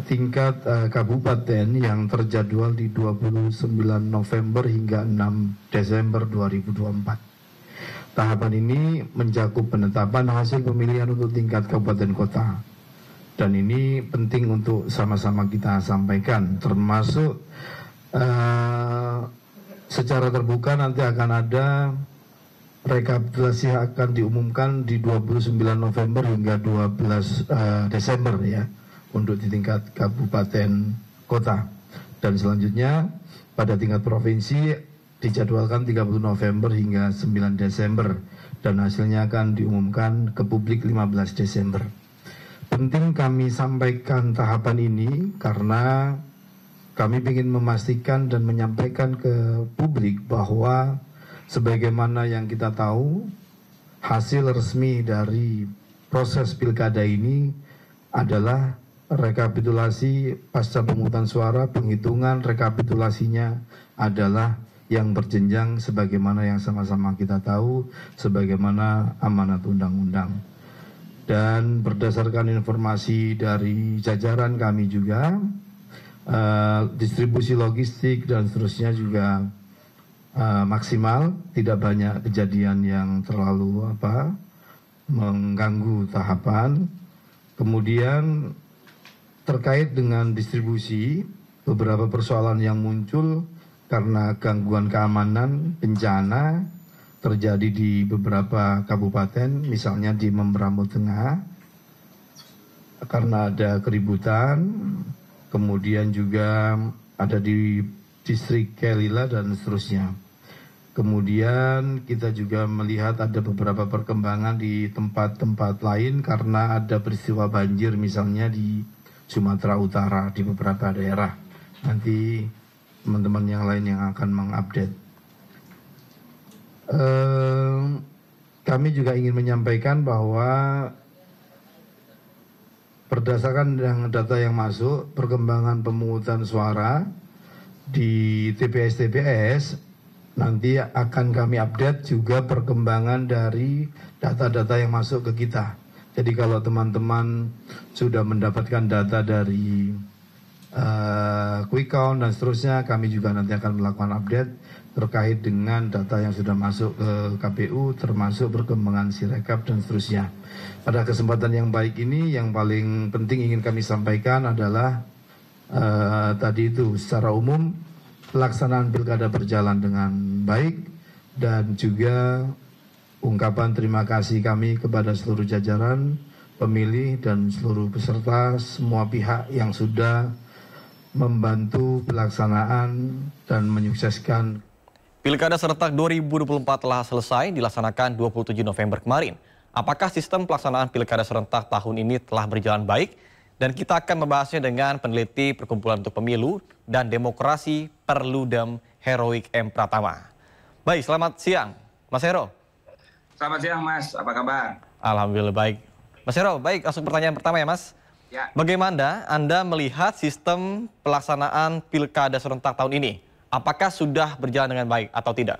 S10: tingkat kabupaten yang terjadwal di 29 November hingga 6 Desember 2024. Tahapan ini mencakup penetapan hasil pemilihan untuk tingkat kabupaten kota. Dan ini penting untuk sama-sama kita sampaikan, termasuk secara terbuka nanti akan ada rekapitulasi akan diumumkan di 29 November hingga 12 Desember ya, untuk di tingkat kabupaten kota. Dan selanjutnya pada tingkat provinsi dijadwalkan 30 November hingga 9 Desember dan hasilnya akan diumumkan ke publik 15 Desember. Penting kami sampaikan tahapan ini karena kami ingin memastikan dan menyampaikan ke publik bahwa sebagaimana yang kita tahu, hasil resmi dari proses pilkada ini adalah rekapitulasi pasca pemungutan suara. Penghitungan rekapitulasinya adalah yang berjenjang sebagaimana yang sama-sama kita tahu, sebagaimana amanat undang-undang. Dan berdasarkan informasi dari jajaran kami juga, distribusi logistik dan seterusnya juga maksimal, tidak banyak kejadian yang terlalu mengganggu tahapan. Kemudian terkait dengan distribusi, beberapa persoalan yang muncul karena gangguan keamanan, bencana terjadi di beberapa kabupaten, misalnya di Membramo Tengah, karena ada keributan, kemudian juga ada di distrik Kelila dan seterusnya. Kemudian kita juga melihat ada beberapa perkembangan di tempat-tempat lain karena ada peristiwa banjir, misalnya di Sumatera Utara, di beberapa daerah. Nanti teman-teman yang lain yang akan mengupdate. Kami juga ingin menyampaikan bahwa berdasarkan data yang masuk, perkembangan pemungutan suara di TPS-TPS nanti akan kami update juga perkembangan dari data-data yang masuk ke kita. Jadi kalau teman-teman sudah mendapatkan data dari quick count dan seterusnya, kami juga nanti akan melakukan update terkait dengan data yang sudah masuk ke KPU, termasuk perkembangan Sirekap dan seterusnya. Pada kesempatan yang baik ini, yang paling penting ingin kami sampaikan adalah tadi itu secara umum pelaksanaan pilkada berjalan dengan baik, dan juga ungkapan terima kasih kami kepada seluruh jajaran pemilih dan seluruh peserta, semua pihak yang sudah membantu pelaksanaan dan menyukseskan.
S2: Pilkada serentak 2024 telah selesai dilaksanakan 27 November kemarin. Apakah sistem pelaksanaan pilkada serentak tahun ini telah berjalan baik? Dan kita akan membahasnya dengan peneliti Perkumpulan untuk Pemilu dan Demokrasi Perludem Heroik M. Pratama. Baik, selamat siang Mas Hero.
S3: Selamat siang Mas, apa kabar?
S2: Alhamdulillah baik. Mas Hero, baik, langsung pertanyaan pertama ya Mas.
S3: Ya.
S2: Bagaimana Anda melihat sistem pelaksanaan pilkada serentak tahun ini? apakah sudah berjalan dengan baik atau tidak?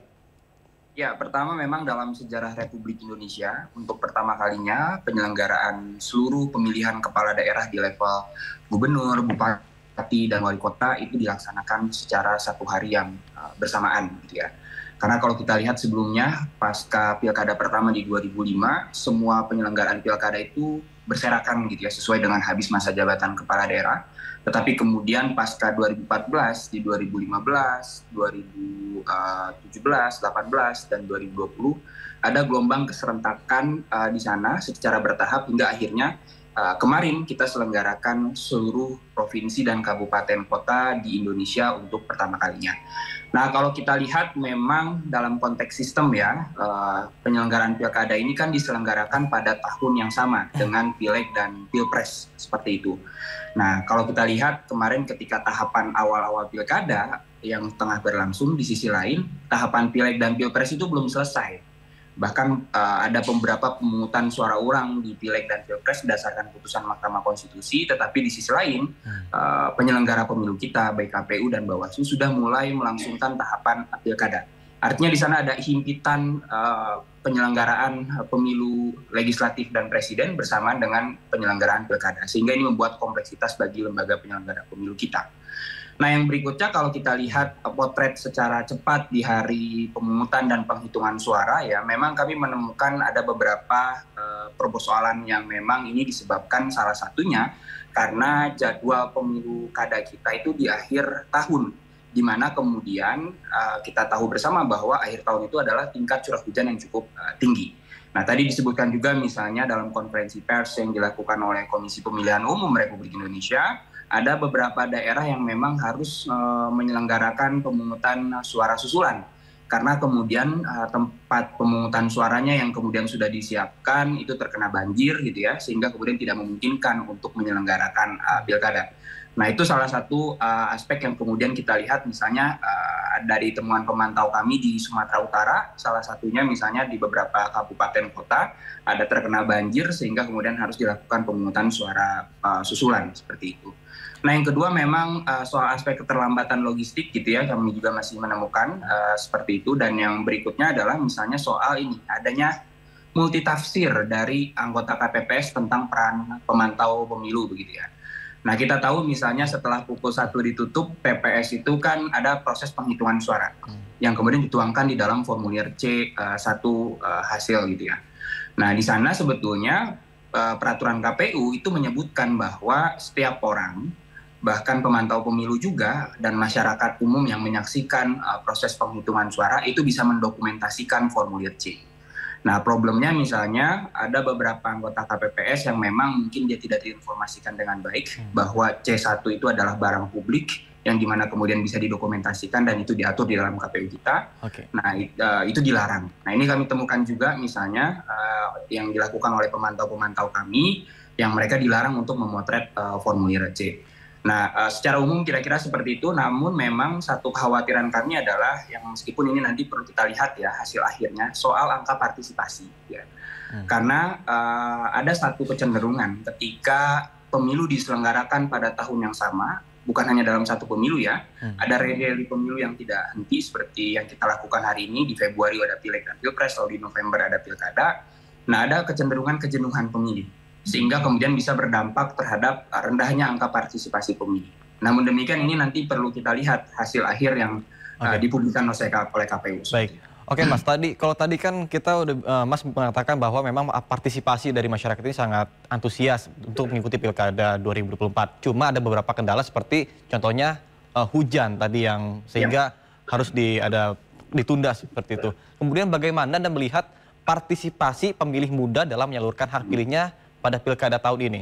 S3: Ya, pertama memang dalam sejarah Republik Indonesia, untuk pertama kalinya penyelenggaraan seluruh pemilihan kepala daerah di level gubernur, bupati, dan wali kota itu dilaksanakan secara satu hari yang bersamaan, gitu ya. Karena kalau kita lihat sebelumnya, pasca pilkada pertama di 2005, semua penyelenggaraan pilkada itu berserakan gitu ya, sesuai dengan habis masa jabatan kepala daerah. Tetapi kemudian pasca 2014, di 2015, 2017, 18, dan 2020, ada gelombang keserentakan di sana secara bertahap hingga akhirnya kemarin kita selenggarakan seluruh provinsi dan kabupaten kota di Indonesia untuk pertama kalinya. Nah, kalau kita lihat memang dalam konteks sistem ya, penyelenggaraan pilkada ini kan diselenggarakan pada tahun yang sama dengan pileg dan pilpres, seperti itu. Nah, kalau kita lihat kemarin ketika tahapan awal-awal pilkada yang tengah berlangsung, di sisi lain tahapan pileg dan pilpres itu belum selesai. Bahkan ada beberapa pemungutan suara ulang di pileg dan pilpres berdasarkan putusan Mahkamah Konstitusi, tetapi di sisi lain penyelenggara pemilu kita, baik KPU dan Bawaslu, sudah mulai melangsungkan tahapan pilkada. Artinya di sana ada himpitan penyelenggaraan pemilu legislatif dan presiden bersamaan dengan penyelenggaraan pilkada, sehingga ini membuat kompleksitas bagi lembaga penyelenggara pemilu kita. Nah, yang berikutnya kalau kita lihat potret secara cepat di hari pemungutan dan penghitungan suara ya, memang kami menemukan ada beberapa persoalan yang memang ini disebabkan salah satunya karena jadwal pemilu kada kita itu di akhir tahun, di mana kemudian kita tahu bersama bahwa akhir tahun itu adalah tingkat curah hujan yang cukup tinggi. Nah, tadi disebutkan juga misalnya dalam konferensi pers yang dilakukan oleh Komisi Pemilihan Umum Republik Indonesia, ada beberapa daerah yang memang harus menyelenggarakan pemungutan suara susulan. Karena kemudian tempat pemungutan suaranya yang kemudian sudah disiapkan itu terkena banjir gitu ya, sehingga kemudian tidak memungkinkan untuk menyelenggarakan pilkada. Nah, itu salah satu aspek yang kemudian kita lihat misalnya dari temuan pemantau kami di Sumatera Utara, salah satunya misalnya di beberapa kabupaten kota ada terkena banjir sehingga kemudian harus dilakukan pemungutan suara susulan seperti itu. Nah, yang kedua memang soal aspek keterlambatan logistik gitu ya, kami juga masih menemukan seperti itu. Dan yang berikutnya adalah misalnya soal ini, adanya multitafsir dari anggota KPPS tentang peran pemantau pemilu begitu ya. Nah, kita tahu misalnya setelah pukul 1 ditutup, PPS itu kan ada proses penghitungan suara yang kemudian dituangkan di dalam formulir C1 hasil gitu ya. Nah, di sana sebetulnya peraturan KPU itu menyebutkan bahwa setiap orang, bahkan pemantau pemilu juga dan masyarakat umum yang menyaksikan proses penghitungan suara itu bisa mendokumentasikan formulir C. Nah, problemnya misalnya ada beberapa anggota KPPS yang memang mungkin dia tidak diinformasikan dengan baik bahwa C1 itu adalah barang publik yang dimana kemudian bisa didokumentasikan dan itu diatur di dalam KPU kita. Nah, itu dilarang. Nah, ini kami temukan juga misalnya yang dilakukan oleh pemantau-pemantau kami yang mereka dilarang untuk memotret formulir C. Nah, secara umum kira-kira seperti itu, namun memang satu kekhawatiran kami adalah yang meskipun ini nanti perlu kita lihat ya hasil akhirnya soal angka partisipasi ya. Karena ada satu kecenderungan ketika pemilu diselenggarakan pada tahun yang sama, bukan hanya dalam satu pemilu ya, ada rally pemilu yang tidak henti seperti yang kita lakukan hari ini, di Februari ada pileg dan pilpres, lalu di November ada pilkada. Nah, ada kecenderungan kejenuhan pemilih, sehingga kemudian bisa berdampak terhadap rendahnya angka partisipasi pemilih. Namun demikian ini nanti perlu kita lihat hasil akhir yang dipublikasikan oleh KPU.
S2: Baik, oke Mas, kalau tadi kan kita udah Mas mengatakan bahwa memang partisipasi dari masyarakat ini sangat antusias untuk mengikuti Pilkada 2024. Cuma ada beberapa kendala seperti contohnya hujan tadi yang sehingga harus ditunda seperti itu. Kemudian bagaimana Anda melihat partisipasi pemilih muda dalam menyalurkan hak pilihnya pada pilkada tahun ini?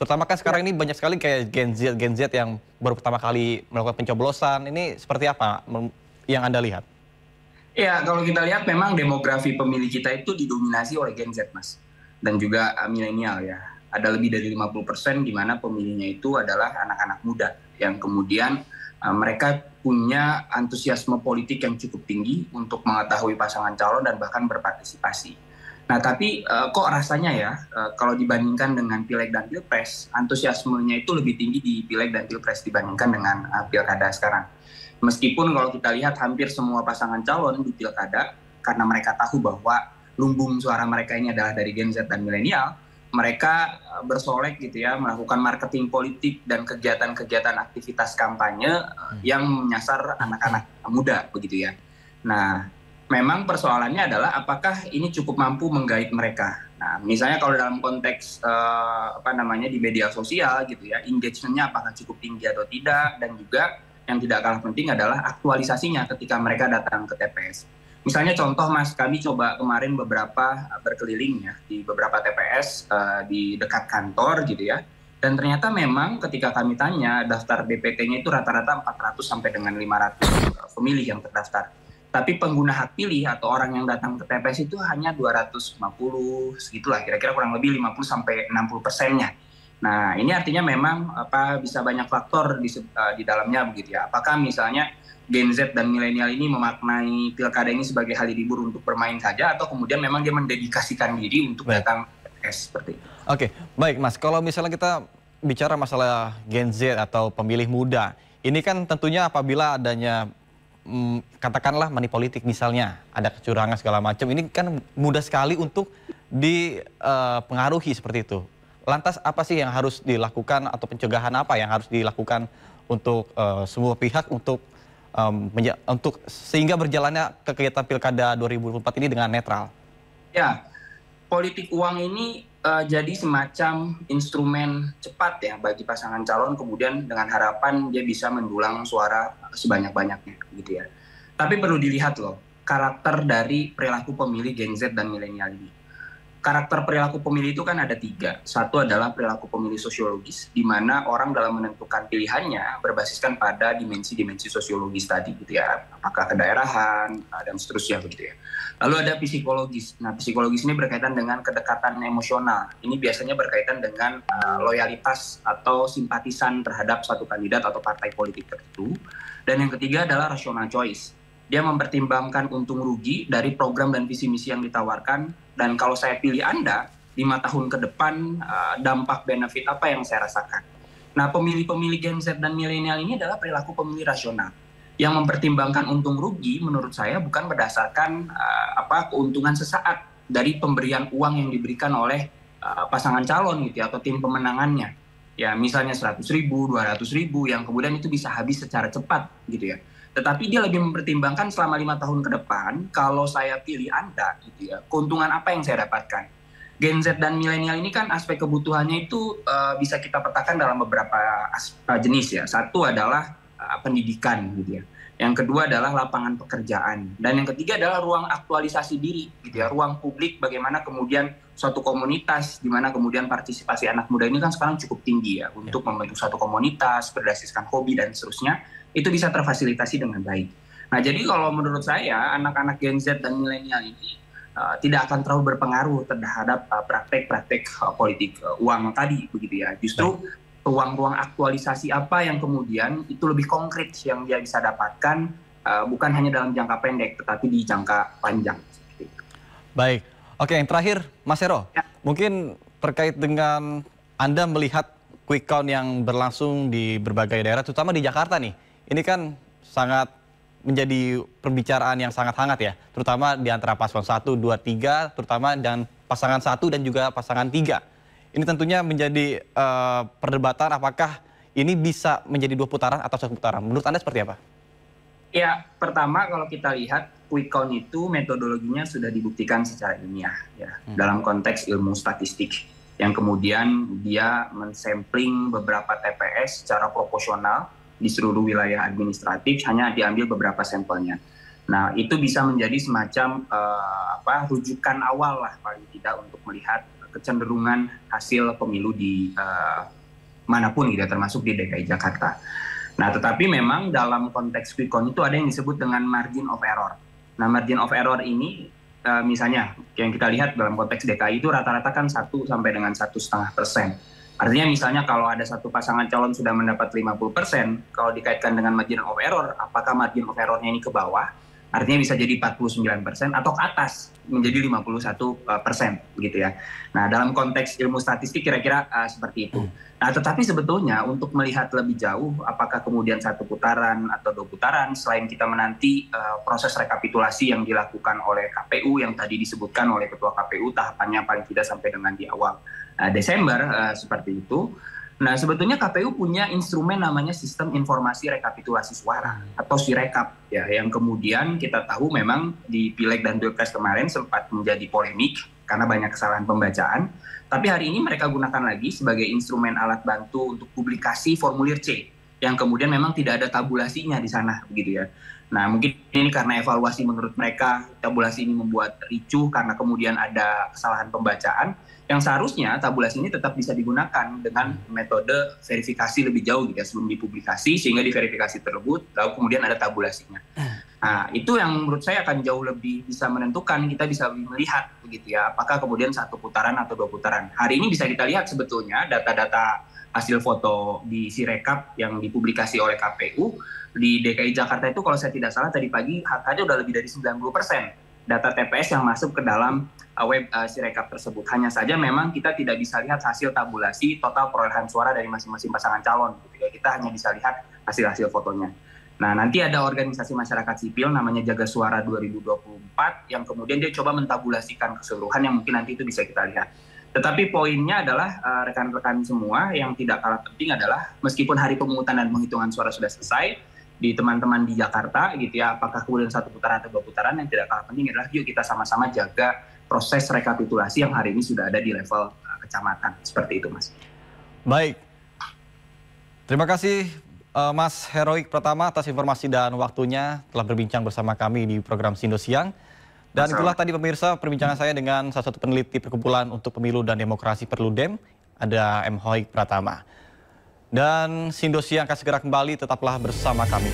S2: Terutama kan sekarang ini banyak sekali kayak Gen Z yang baru pertama kali melakukan pencoblosan. Ini seperti apa yang Anda lihat?
S3: Ya, kalau kita lihat memang demografi pemilih kita itu didominasi oleh Gen Z, Mas. Dan juga milenial ya. Ada lebih dari 50% di mana pemilihnya itu adalah anak-anak muda. Yang kemudian mereka punya antusiasme politik yang cukup tinggi untuk mengetahui pasangan calon dan bahkan berpartisipasi. Nah, tapi kok rasanya ya, kalau dibandingkan dengan pileg dan pilpres, antusiasmenya itu lebih tinggi di pileg dan pilpres dibandingkan dengan pilkada sekarang. Meskipun kalau kita lihat hampir semua pasangan calon di pilkada, karena mereka tahu bahwa lumbung suara mereka ini adalah dari Gen Z dan milenial, mereka bersolek gitu ya, melakukan marketing politik dan kegiatan-kegiatan aktivitas kampanye yang menyasar anak-anak muda begitu ya. Nah, memang persoalannya adalah apakah ini cukup mampu menggait mereka. Nah, misalnya kalau dalam konteks di media sosial gitu ya, engagement-nya apakah cukup tinggi atau tidak, dan juga yang tidak kalah penting adalah aktualisasinya ketika mereka datang ke TPS. Misalnya contoh Mas, kami coba kemarin berkeliling ya di beberapa TPS di dekat kantor gitu ya. Dan ternyata memang ketika kami tanya daftar DPT-nya itu rata-rata 400 sampai dengan 500 pemilih yang terdaftar. Tapi pengguna hak pilih atau orang yang datang ke TPS itu hanya 250 segitulah, kira-kira kurang lebih 50 sampai 60%-nya. Nah, ini artinya memang bisa banyak faktor di dalamnya begitu ya. Apakah misalnya Gen Z dan milenial ini memaknai pilkada ini sebagai hari libur untuk bermain saja, atau kemudian memang dia mendedikasikan diri untuk datang ke TPS seperti itu.
S2: Oke, baik Mas. Kalau misalnya kita bicara masalah Gen Z atau pemilih muda, ini kan tentunya apabila adanya katakanlah money politik misalnya, ada kecurangan segala macam, ini kan mudah sekali untuk dipengaruhi seperti itu. Lantas apa sih yang harus dilakukan atau pencegahan apa yang harus dilakukan untuk semua pihak untuk sehingga berjalannya kegiatan Pilkada 2024 ini dengan netral?
S3: Ya, politik uang ini jadi semacam instrumen cepat ya bagi pasangan calon, kemudian dengan harapan dia bisa mendulang suara sebanyak-banyaknya gitu ya. Tapi perlu dilihat loh karakter dari perilaku pemilih Gen Z dan milenial ini. Karakter perilaku pemilih itu kan ada 3. Satu adalah perilaku pemilih sosiologis, di mana orang dalam menentukan pilihannya berbasiskan pada dimensi-dimensi sosiologis tadi gitu ya, apakah kedaerahan dan seterusnya begitu ya. Lalu ada psikologis. Nah, psikologis ini berkaitan dengan kedekatan emosional. Ini biasanya berkaitan dengan loyalitas atau simpatisan terhadap suatu kandidat atau partai politik tertentu. Dan yang ketiga adalah rational choice. Dia mempertimbangkan untung rugi dari program dan visi misi yang ditawarkan. Dan kalau saya pilih Anda, 5 tahun ke depan dampak benefit apa yang saya rasakan. Nah, pemilih-pemilih Gen Z dan milenial ini adalah perilaku pemilih rasional. Yang mempertimbangkan untung rugi menurut saya bukan berdasarkan keuntungan sesaat dari pemberian uang yang diberikan oleh pasangan calon gitu ya, atau tim pemenangannya. Ya, misalnya 100.000, 200.000 yang kemudian itu bisa habis secara cepat gitu ya. Tetapi dia lebih mempertimbangkan selama 5 tahun ke depan, kalau saya pilih Anda, gitu ya, keuntungan apa yang saya dapatkan. Gen Z dan milenial ini kan aspek kebutuhannya itu bisa kita petakan dalam beberapa jenis ya. Satu adalah pendidikan, gitu ya. Yang kedua adalah lapangan pekerjaan. Dan yang ketiga adalah ruang aktualisasi diri, gitu ya, ruang publik, bagaimana kemudian suatu komunitas, di mana kemudian partisipasi anak muda ini kan sekarang cukup tinggi ya, untuk membentuk suatu komunitas, berdasarkan hobi dan seterusnya, itu bisa terfasilitasi dengan baik. Nah, jadi kalau menurut saya, anak-anak Gen Z dan milenial ini tidak akan terlalu berpengaruh terhadap praktek-praktek politik uang tadi, begitu ya. Justru ruang-ruang aktualisasi apa yang kemudian itu lebih konkret yang dia bisa dapatkan, bukan hanya dalam jangka pendek, tetapi di jangka panjang.
S2: Baik. Oke, yang terakhir, Mas Hero, ya. Mungkin terkait dengan Anda melihat quick count yang berlangsung di berbagai daerah, terutama di Jakarta nih. Ini kan sangat menjadi perbicaraan yang sangat hangat ya, terutama di antara paslon 1, 2, 3, terutama dan pasangan 1 dan juga pasangan 3. Ini tentunya menjadi perdebatan apakah ini bisa menjadi 2 putaran atau 1 putaran. Menurut Anda seperti apa?
S3: Ya, pertama kalau kita lihat quick count itu metodologinya sudah dibuktikan secara ilmiah ya, dalam konteks ilmu statistik, yang kemudian dia mensampling beberapa TPS secara proporsional di seluruh wilayah administratif, hanya diambil beberapa sampelnya. Nah, itu bisa menjadi semacam rujukan awal lah paling tidak untuk melihat kecenderungan hasil pemilu di manapun gitu, termasuk di DKI Jakarta. Nah, tetapi memang dalam konteks quick count itu ada yang disebut dengan margin of error. Nah, margin of error ini misalnya yang kita lihat dalam konteks DKI itu rata-rata kan 1 sampai dengan 1,5%. Artinya misalnya kalau ada satu pasangan calon sudah mendapat 50%, kalau dikaitkan dengan margin of error, apakah margin of error-nya ini ke bawah Artinya bisa jadi 49% atau ke atas menjadi 51% gitu ya. Nah, dalam konteks ilmu statistik kira-kira seperti itu. Nah, tetapi sebetulnya untuk melihat lebih jauh apakah kemudian 1 putaran atau 2 putaran, selain kita menanti proses rekapitulasi yang dilakukan oleh KPU yang tadi disebutkan oleh Ketua KPU, tahapannya paling tidak sampai dengan di awal Desember seperti itu. Nah, sebetulnya KPU punya instrumen namanya Sistem Informasi Rekapitulasi Suara atau Sirekap ya, yang kemudian kita tahu memang di Pileg dan Pilpres kemarin sempat menjadi polemik karena banyak kesalahan pembacaan. Tapi hari ini mereka gunakan lagi sebagai instrumen alat bantu untuk publikasi formulir C yang kemudian memang tidak ada tabulasinya di sana begitu ya. Nah, mungkin ini karena evaluasi menurut mereka tabulasi ini membuat ricuh karena kemudian ada kesalahan pembacaan. Yang seharusnya tabulasi ini tetap bisa digunakan dengan metode verifikasi lebih jauh gitu ya, sebelum dipublikasi sehingga di verifikasi tersebut lalu kemudian ada tabulasinya. Nah, itu yang menurut saya akan jauh lebih bisa menentukan, kita bisa lebih melihat begitu ya, apakah kemudian 1 putaran atau 2 putaran. Hari ini bisa kita lihat sebetulnya data-data hasil foto di Sirekap yang dipublikasi oleh KPU di DKI Jakarta itu kalau saya tidak salah tadi pagi angkanya udah lebih dari 90%. Data TPS yang masuk ke dalam web Sirekap tersebut. Hanya saja memang kita tidak bisa lihat hasil tabulasi total perolehan suara dari masing-masing pasangan calon. Gitu ya. Kita hanya bisa lihat hasil-hasil fotonya. Nah, nanti ada organisasi masyarakat sipil namanya Jaga Suara 2024 yang kemudian dia coba mentabulasikan keseluruhan yang mungkin nanti itu bisa kita lihat. Tetapi poinnya adalah rekan-rekan semua yang tidak kalah penting adalah meskipun hari pemungutan dan penghitungan suara sudah selesai, di teman-teman di Jakarta gitu ya, apakah kemudian 1 putaran atau 2 putaran, yang tidak kalah penting adalah yuk kita sama-sama jaga proses rekapitulasi yang hari ini sudah ada di level kecamatan. Seperti itu, Mas.
S2: Baik. Terima kasih Mas Heroik Pratama atas informasi dan waktunya telah berbincang bersama kami di program Sindo Siang. Dan itulah tadi pemirsa perbincangan saya dengan salah satu peneliti Perkumpulan untuk Pemilu dan Demokrasi Perludem, ada M. Hoik Pratama. Dan Sindo Siang akan segera kembali, tetaplah bersama kami.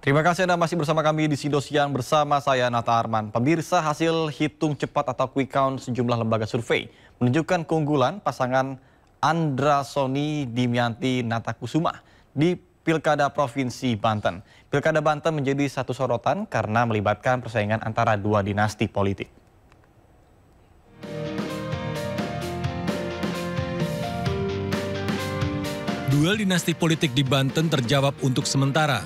S2: Terima kasih Anda masih bersama kami di Sindo Siang bersama saya Nata Arman. Pemirsa, hasil hitung cepat atau quick count sejumlah lembaga survei menunjukkan keunggulan pasangan Andra Soni Dimyanti Natakusuma di Pilkada Provinsi Banten. Pilkada Banten menjadi satu sorotan karena melibatkan persaingan antara 2 dinasti politik.
S5: Duel dinasti politik di Banten terjawab untuk sementara.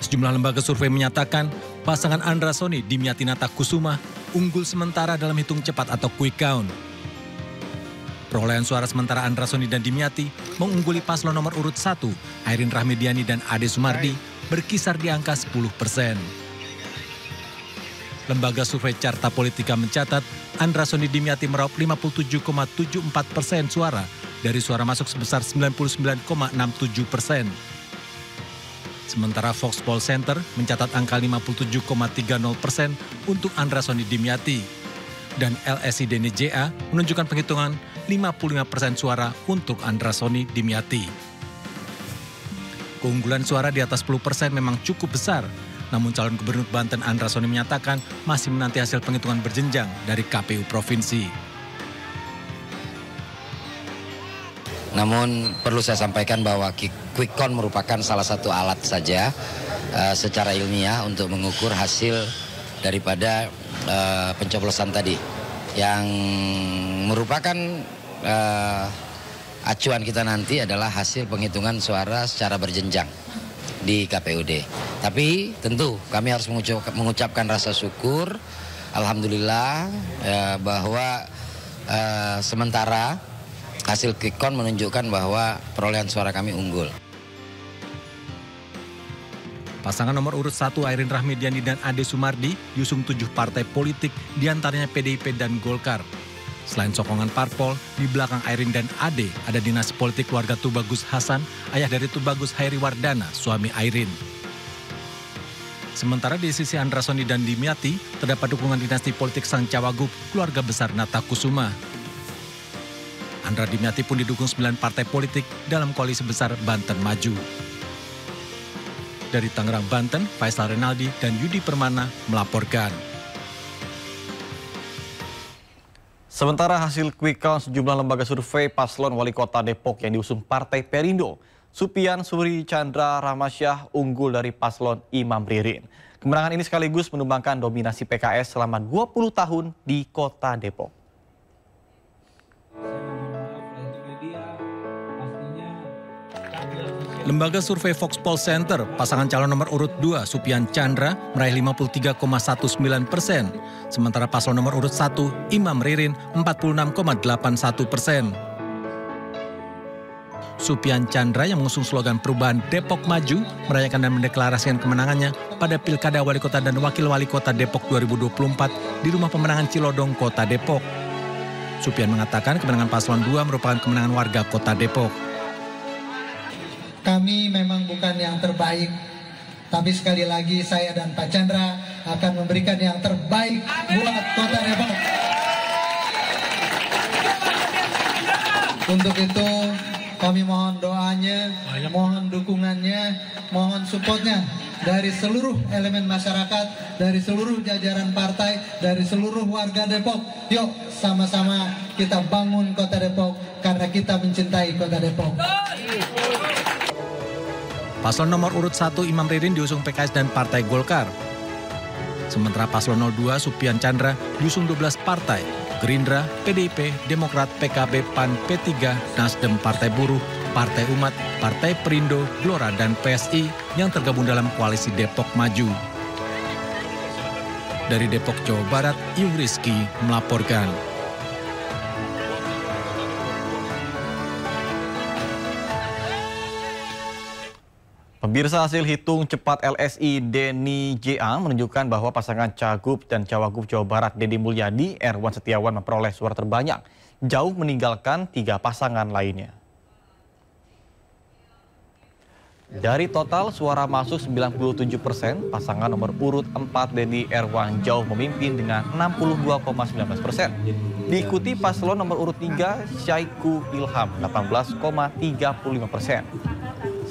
S5: Sejumlah lembaga survei menyatakan pasangan Andra Soni Dimyati Natakusuma unggul sementara dalam hitung cepat atau quick count. Perolehan suara sementara Andra Soni dan Dimyati mengungguli paslon nomor urut 1, Airin Rahmidiani dan Ade Sumardi, berkisar di angka 10%. Lembaga survei Carta Politika mencatat Andra Soni Dimyati meraup 57,74% suara dari suara masuk sebesar 99,67%. Sementara Fox Poll Center mencatat angka 57,30% untuk Andra Soni Dimyati. Dan LSI DNJA menunjukkan penghitungan 55% suara untuk Andra Soni Dimyati. Keunggulan suara di atas 10% memang cukup besar. Namun calon gubernur Banten Andra Soni menyatakan masih menanti hasil penghitungan berjenjang dari KPU Provinsi.
S6: Namun perlu saya sampaikan bahwa quick count merupakan salah satu alat saja secara ilmiah untuk mengukur hasil daripada pencoblosan tadi. Yang merupakan acuan kita nanti adalah hasil penghitungan suara secara berjenjang di KPUD. Tapi tentu kami harus mengucapkan rasa syukur, alhamdulillah bahwa sementara hasil quick count menunjukkan bahwa perolehan suara kami unggul.
S5: Pasangan nomor urut 1 Airin Rahmidiani dan Ade Sumardi diusung 7 partai politik, diantaranya PDIP dan Golkar. Selain sokongan parpol, di belakang Airin dan Ade ada dinasti politik keluarga Tubagus Hasan, ayah dari Tubagus Hairi Wardana, suami Airin. Sementara di sisi Andra Soni dan Dimyati, terdapat dukungan dinasti politik sang cawagup keluarga besar Nata Kusuma. Andra Dimyati pun didukung 9 partai politik dalam koalisi besar Banten Maju. Dari Tangerang, Banten, Faisal Renaldi dan Yudi Permana melaporkan.
S2: Sementara hasil quick count sejumlah lembaga survei paslon wali kota Depok yang diusung Partai Perindo, Supian Suri Chandra Rahmasyah unggul dari paslon Imam Ririn. Kemenangan ini sekaligus menumbangkan dominasi PKS selama 20 tahun di kota Depok.
S5: Lembaga survei Foxpol Center, pasangan calon nomor urut 2 Supian Chandra meraih 53,19%. Sementara paslon nomor urut 1 Imam Ririn 46,81%. Supian Chandra yang mengusung slogan perubahan Depok Maju merayakan dan mendeklarasikan kemenangannya pada Pilkada Wali Kota dan Wakil Wali Kota Depok 2024 di Rumah Pemenangan Cilodong, Kota Depok. Supian mengatakan kemenangan paslon 2 merupakan kemenangan warga Kota Depok.
S9: Kami memang bukan yang terbaik, tapi sekali lagi saya dan Pak Chandra akan memberikan yang terbaik buat Kota Depok. Untuk itu kami mohon doanya, mohon dukungannya, mohon supportnya dari seluruh elemen masyarakat, dari seluruh jajaran partai, dari seluruh warga Depok. Yuk sama-sama kita bangun Kota Depok karena kita mencintai Kota Depok.
S5: Paslon nomor urut 1 Imam Ririn diusung PKS dan Partai Golkar. Sementara paslon 02 Supian Chandra diusung 12 partai, Gerindra, PDIP, Demokrat, PKB, PAN, P3, Nasdem, Partai Buruh, Partai Umat, Partai Perindo, Gelora, dan PSI yang tergabung dalam koalisi Depok Maju. Dari Depok, Jawa Barat, Yung Rizky melaporkan.
S2: Pemirsa, hasil hitung cepat LSI Denny JA menunjukkan bahwa pasangan Cagup dan Cawagup Jawa Barat Deddy Mulyadi, Erwan Setiawan memperoleh suara terbanyak, jauh meninggalkan 3 pasangan lainnya. Dari total suara masuk 97%, pasangan nomor urut 4 Denny Erwan jauh memimpin dengan 62,19%. Diikuti paslon nomor urut 3 Syaiku Ilham 18,35%.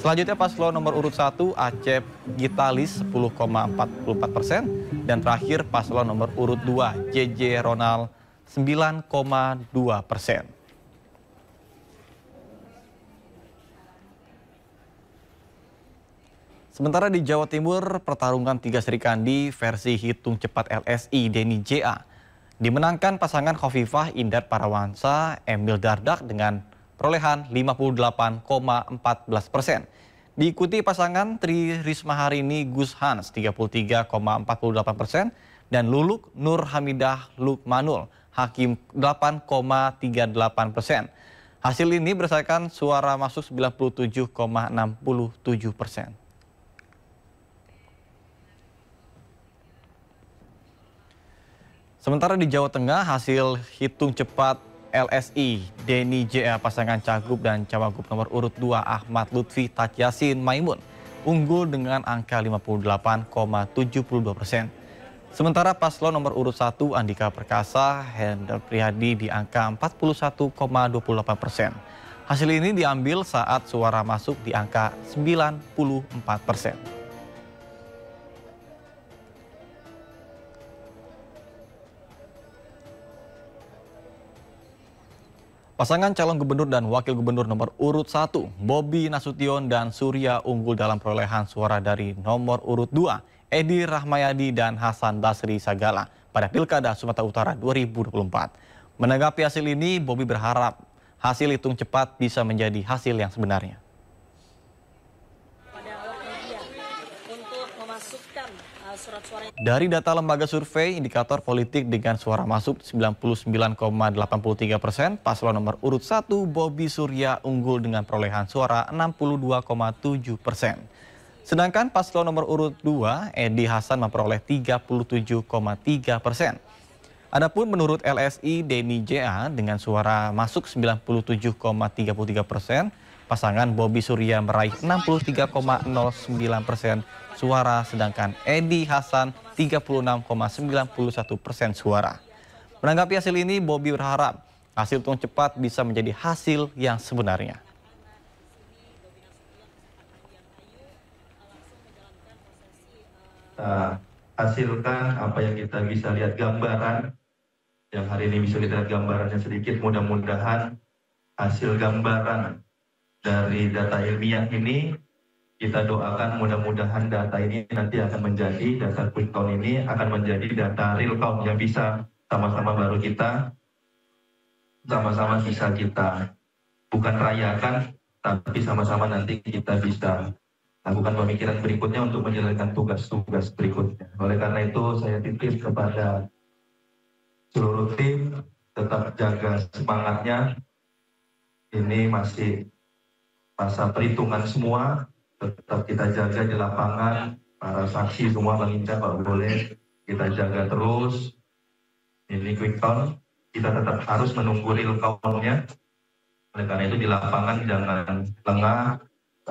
S2: Selanjutnya paslon nomor urut 1 Acep Gitalis 10,44% dan terakhir paslon nomor urut 2 JJ Ronald 9,2%. Sementara di Jawa Timur, pertarungan 3 Serikandi versi hitung cepat LSI Denny JA dimenangkan pasangan Khofifah Indar Parawansa Emil Dardak dengan perolehan 58,14%. Diikuti pasangan Tri Risma Harini Gus Hans 33,48% dan Luluk Nur Hamidah Lukmanul Hakim 8,38%. Hasil ini berdasarkan suara masuk 97,67%. Sementara di Jawa Tengah, hasil hitung cepat LSI Denny JA pasangan Cagup dan Cawagup nomor urut 2 Ahmad Lutfi Taj Yasin Maimun unggul dengan angka 58,72%. Sementara paslon nomor urut 1 Andika Perkasa Hendra Prihadi di angka 41,28%. Hasil ini diambil saat suara masuk di angka 94%. Pasangan calon gubernur dan wakil gubernur nomor urut 1, Bobi Nasution dan Surya unggul dalam perolehan suara dari nomor urut 2, Edi Rahmayadi dan Hasan Basri Sagala pada Pilkada Sumatera Utara 2024. Menanggapi hasil ini, Bobi berharap hasil hitung cepat bisa menjadi hasil yang sebenarnya. Dari data lembaga survei, indikator politik dengan suara masuk 99,83%, paslon nomor urut 1 Bobi Surya unggul dengan perolehan suara 62,7%. Sedangkan paslon nomor urut 2 Edi Hasan memperoleh 37,3%. Adapun menurut LSI Denny JA dengan suara masuk 97,33%, Pasangan Bobi Surya meraih 63,09% suara, sedangkan Edi Hasan 36,91% suara. Menanggapi hasil ini, Bobi berharap hasil hitung cepat bisa menjadi hasil yang sebenarnya.
S8: Hasilkan apa yang kita bisa lihat gambaran, yang hari ini bisa kita lihat gambarannya sedikit, mudah-mudahan hasil gambaran dari data ilmiah ini, kita doakan mudah-mudahan data ini nanti akan menjadi, data quick count ini akan menjadi data real count yang bisa sama-sama baru kita, sama-sama bisa kita bukan rayakan, tapi sama-sama nanti kita bisa lakukan pemikiran berikutnya untuk menjalankan tugas-tugas berikutnya. Oleh karena itu saya titip kepada seluruh tim, tetap jaga semangatnya. Ini masih masa perhitungan semua, tetap kita jaga di lapangan, para saksi semua Bang Inca kalau boleh kita jaga terus. Ini quick count, kita tetap harus menunggu real count-nya. Oleh karena itu di lapangan jangan lengah,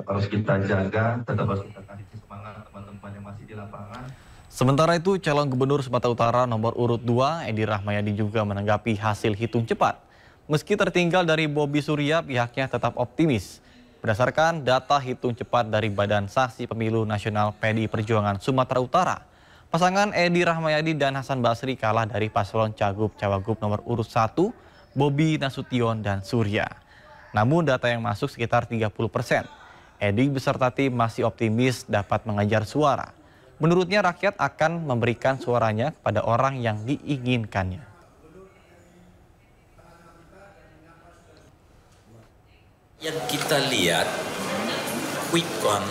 S8: harus kita jaga, tetap harus kita kasih semangat teman-teman yang masih di lapangan.
S2: Sementara itu, calon gubernur Sumatera Utara nomor urut 2, Edi Rahmayadi juga menanggapi hasil hitung cepat. Meski tertinggal dari Bobi Surya, pihaknya tetap optimis. Berdasarkan data hitung cepat dari Badan Saksi Pemilu Nasional PDI Perjuangan Sumatera Utara, pasangan Edi Rahmayadi dan Hasan Basri kalah dari paslon Cagup-Cawagup nomor urut 1, Bobi Nasution dan Surya. Namun data yang masuk sekitar 30%. Edi beserta tim masih optimis dapat mengejar suara. Menurutnya rakyat akan memberikan suaranya kepada orang yang diinginkannya.
S11: Yang kita lihat, quick count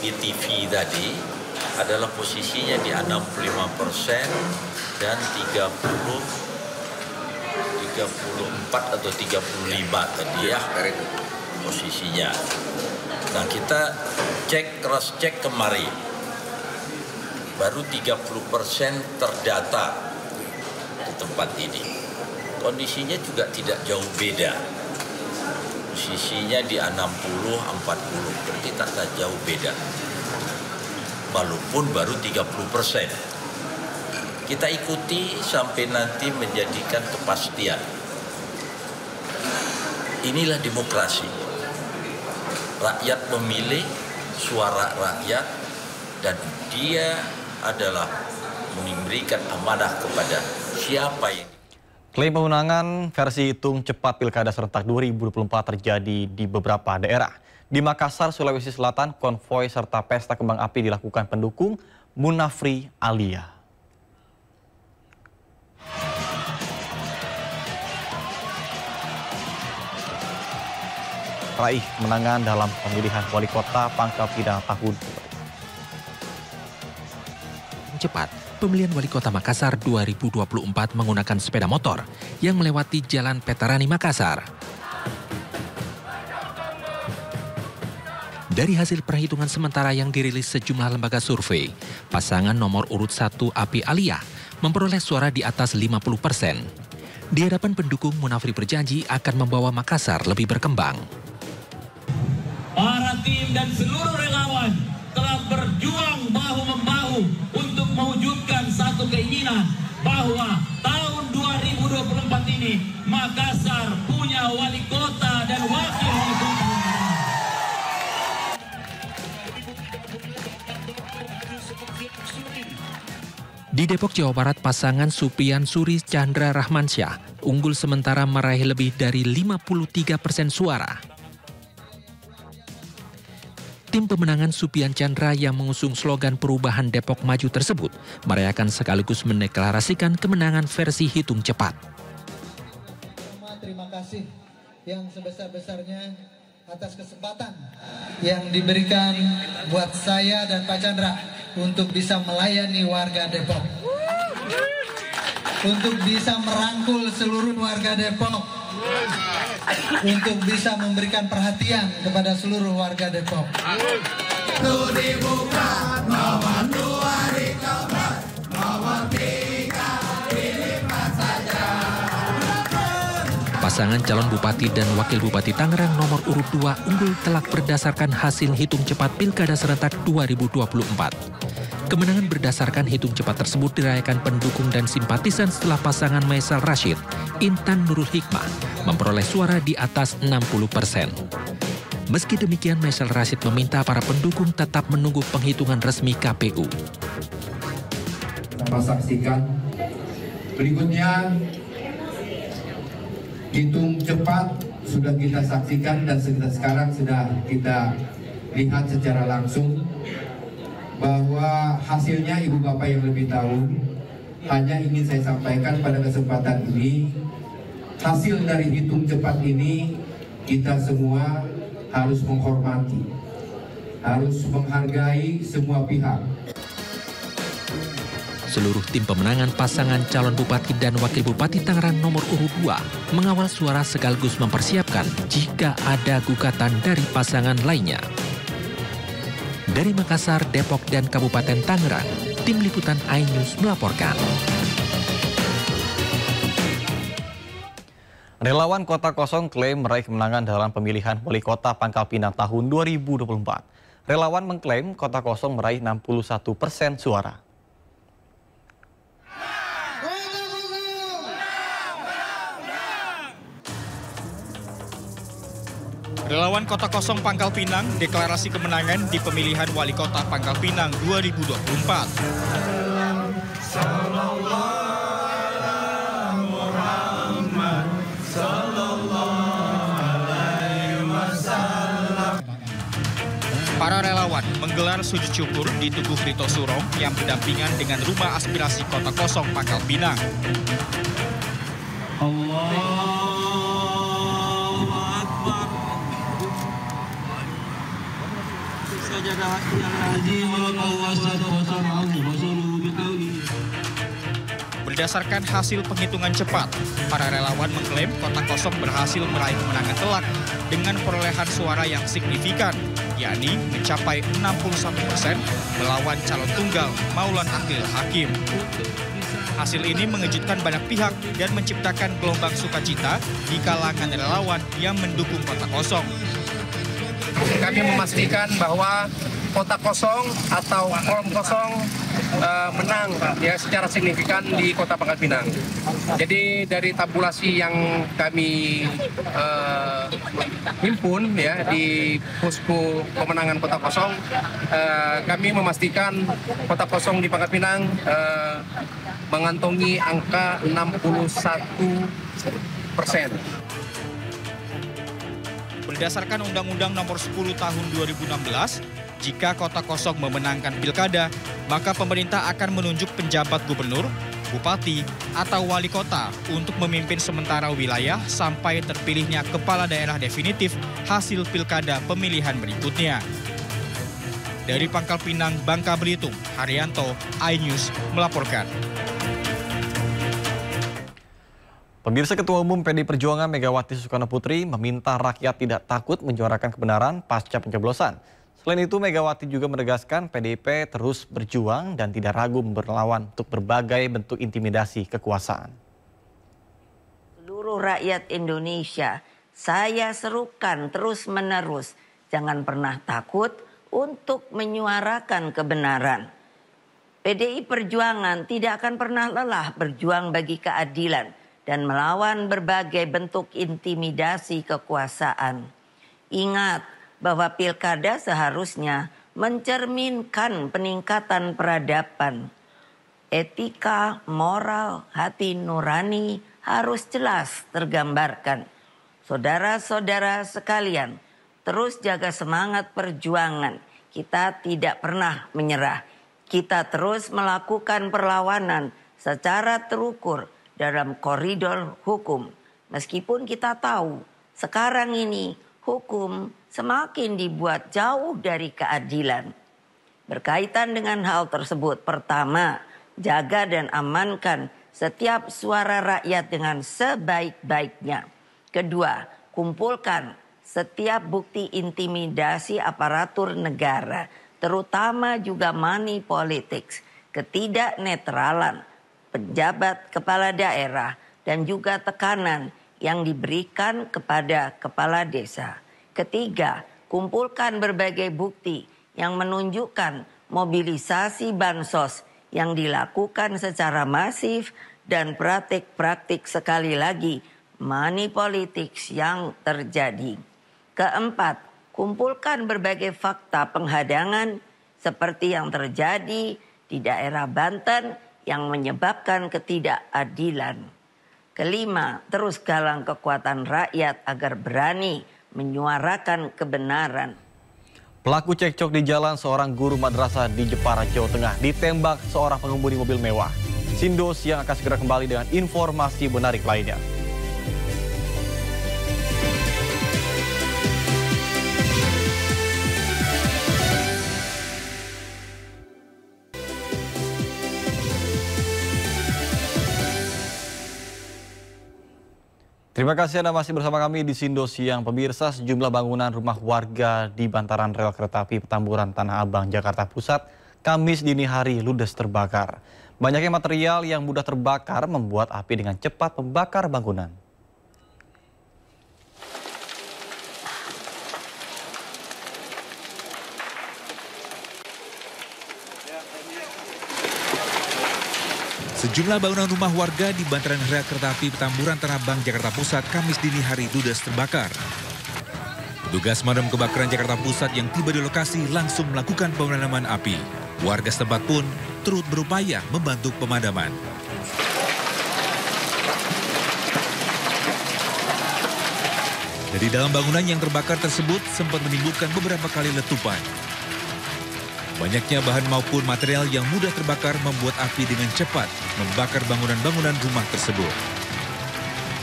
S11: di TV tadi adalah posisinya di 65% dan 34 atau 35 tadi ya posisinya. Nah kita cross check kemarin, baru 30% terdata di tempat ini. Kondisinya juga tidak jauh beda. Posisinya di 60-40, berarti tak jauh beda. Walaupun baru 30%. Kita ikuti sampai nanti menjadikan kepastian. Inilah demokrasi. Rakyat memilih suara rakyat dan dia adalah memberikan amanah kepada siapa yang.
S2: Klaim pemenangan versi hitung cepat Pilkada serentak 2024 terjadi di beberapa daerah. Di Makassar, Sulawesi Selatan, konvoi serta pesta kembang api dilakukan pendukung Munafri Alia. Raih kemenangan dalam pemilihan wali kota Pangkal Pinang tahun
S23: cepat. Pemilihan wali kota Makassar 2024 menggunakan sepeda motor yang melewati Jalan Petarani Makassar. Dari hasil perhitungan sementara yang dirilis sejumlah lembaga survei, pasangan nomor urut 1 Api Alia memperoleh suara di atas 50%. Di hadapan pendukung, Munafri berjanji akan membawa Makassar lebih berkembang.
S24: Para tim dan seluruh relawan telah berjuang bahu-membahu untuk mewujudkan satu keinginan bahwa tahun 2024 ini Makassar punya wali kota dan wakil wali kota.
S23: Di Depok, Jawa Barat, pasangan Supian Suri Chandra Rahmansyah unggul sementara meraih lebih dari 53% suara. Tim pemenangan Supian Chandra yang mengusung slogan perubahan Depok Maju tersebut merayakan sekaligus mendeklarasikan kemenangan versi hitung cepat.
S9: Terima kasih yang sebesar-besarnya atas kesempatan yang diberikan buat saya dan Pak Chandra untuk bisa melayani warga Depok. Untuk bisa merangkul seluruh warga Depok. Untuk bisa memberikan perhatian kepada seluruh warga Depok.
S23: Pasangan calon Bupati dan Wakil Bupati Tangerang nomor urut 2 unggul telak berdasarkan hasil hitung cepat Pilkada Serentak 2024. Kemenangan berdasarkan hitung cepat tersebut dirayakan pendukung dan simpatisan setelah pasangan Maisal Rashid, Intan Nurul Hikmah, memperoleh suara di atas 60%. Meski demikian, Maisal Rashid meminta para pendukung tetap menunggu penghitungan resmi KPU.
S12: Kita saksikan berikutnya. Hitung cepat sudah kita saksikan dan sekarang sudah kita lihat secara langsung bahwa hasilnya Ibu Bapak yang lebih tahu. Hanya ingin saya sampaikan pada kesempatan ini, hasil dari hitung cepat ini kita semua harus menghormati, harus menghargai semua pihak.
S23: Seluruh tim pemenangan pasangan calon Bupati dan Wakil Bupati Tangerang nomor urut 2 mengawal suara sekaligus mempersiapkan jika ada gugatan dari pasangan lainnya. Dari Makassar, Depok, dan Kabupaten Tangerang, tim liputan iNews melaporkan.
S2: Relawan Kota Kosong klaim meraih kemenangan dalam pemilihan wali kota Pangkal Pinang tahun 2024. Relawan mengklaim Kota Kosong meraih 61% suara.
S13: Relawan Kota Kosong Pangkal Pinang deklarasi kemenangan di pemilihan Wali Kota Pangkal Pinang 2024. Para relawan menggelar sujud syukur di Tugu Krito Surong yang berdampingan dengan Rumah Aspirasi Kota Kosong Pangkal Pinang. Berdasarkan hasil penghitungan cepat, para relawan mengklaim Kota Kosong berhasil meraih kemenangan telak dengan perolehan suara yang signifikan, yakni mencapai 61% melawan calon tunggal Maulan Akil Hakim. Hasil ini mengejutkan banyak pihak dan menciptakan gelombang sukacita di kalangan relawan yang mendukung Kota Kosong.
S14: Kami memastikan bahwa Kota Kosong atau Kolom Kosong menang ya secara signifikan di Kota Pangkal Pinang. Jadi dari tabulasi yang kami himpun ya di posko pemenangan Kota Kosong, kami memastikan Kota Kosong di Pangkal Pinang mengantongi angka 61%.
S13: Berdasarkan Undang-Undang Nomor 10 Tahun 2016, jika Kota Kosong memenangkan pilkada, maka pemerintah akan menunjuk penjabat gubernur, bupati, atau wali kota untuk memimpin sementara wilayah sampai terpilihnya kepala daerah definitif hasil pilkada pemilihan berikutnya. Dari Pangkal Pinang, Bangka Belitung, Haryanto, iNews melaporkan.
S2: Pemirsa, Ketua Umum PDI Perjuangan Megawati Soekarnoputri meminta rakyat tidak takut menyuarakan kebenaran pasca pencoblosan. Selain itu, Megawati juga menegaskan PDIP terus berjuang dan tidak ragu berlawan untuk berbagai bentuk intimidasi kekuasaan.
S15: Seluruh rakyat Indonesia, saya serukan terus-menerus, jangan pernah takut untuk menyuarakan kebenaran. PDI Perjuangan tidak akan pernah lelah berjuang bagi keadilan dan melawan berbagai bentuk intimidasi kekuasaan. Ingat bahwa pilkada seharusnya mencerminkan peningkatan peradaban. Etika, moral, hati nurani harus jelas tergambarkan. Saudara-saudara sekalian, terus jaga semangat perjuangan. Kita tidak pernah menyerah. Kita terus melakukan perlawanan secara terukur dalam koridor hukum. Meskipun kita tahu sekarang ini hukum semakin dibuat jauh dari keadilan. Berkaitan dengan hal tersebut, pertama, jaga dan amankan setiap suara rakyat dengan sebaik-baiknya. Kedua, kumpulkan setiap bukti intimidasi aparatur negara, terutama juga money politics, ketidaknetralan pejabat kepala daerah, dan juga tekanan yang diberikan kepada kepala desa. Ketiga, kumpulkan berbagai bukti yang menunjukkan mobilisasi bansos yang dilakukan secara masif dan praktik-praktik sekali lagi money politics yang terjadi. Keempat, kumpulkan berbagai fakta penghadangan seperti yang terjadi di daerah Banten yang menyebabkan ketidakadilan. Kelima, terus galang kekuatan rakyat agar berani menyuarakan kebenaran.
S2: Pelaku cekcok di jalan seorang guru madrasah di Jepara, Jawa Tengah ditembak seorang pengemudi mobil mewah. Sindo Siang akan segera kembali dengan informasi menarik lainnya. Terima kasih Anda masih bersama kami di Sindo Siang. Pemirsa, sejumlah bangunan rumah warga di bantaran rel kereta api Petamburan Tanah Abang, Jakarta Pusat, Kamis dini hari ludes terbakar. Banyaknya material yang mudah terbakar membuat api dengan cepat membakar bangunan.
S23: Sejumlah bangunan rumah warga di bantaran rel kereta api Petamburan Tanah Abang, Jakarta Pusat, Kamis dini hari ludes terbakar. Petugas pemadam kebakaran Jakarta Pusat yang tiba di lokasi langsung melakukan pemadaman api. Warga setempat pun turut berupaya membantu pemadaman. Dari dalam bangunan yang terbakar tersebut sempat menimbulkan beberapa kali letupan. Banyaknya bahan maupun material yang mudah terbakar membuat api dengan cepat membakar bangunan-bangunan rumah tersebut.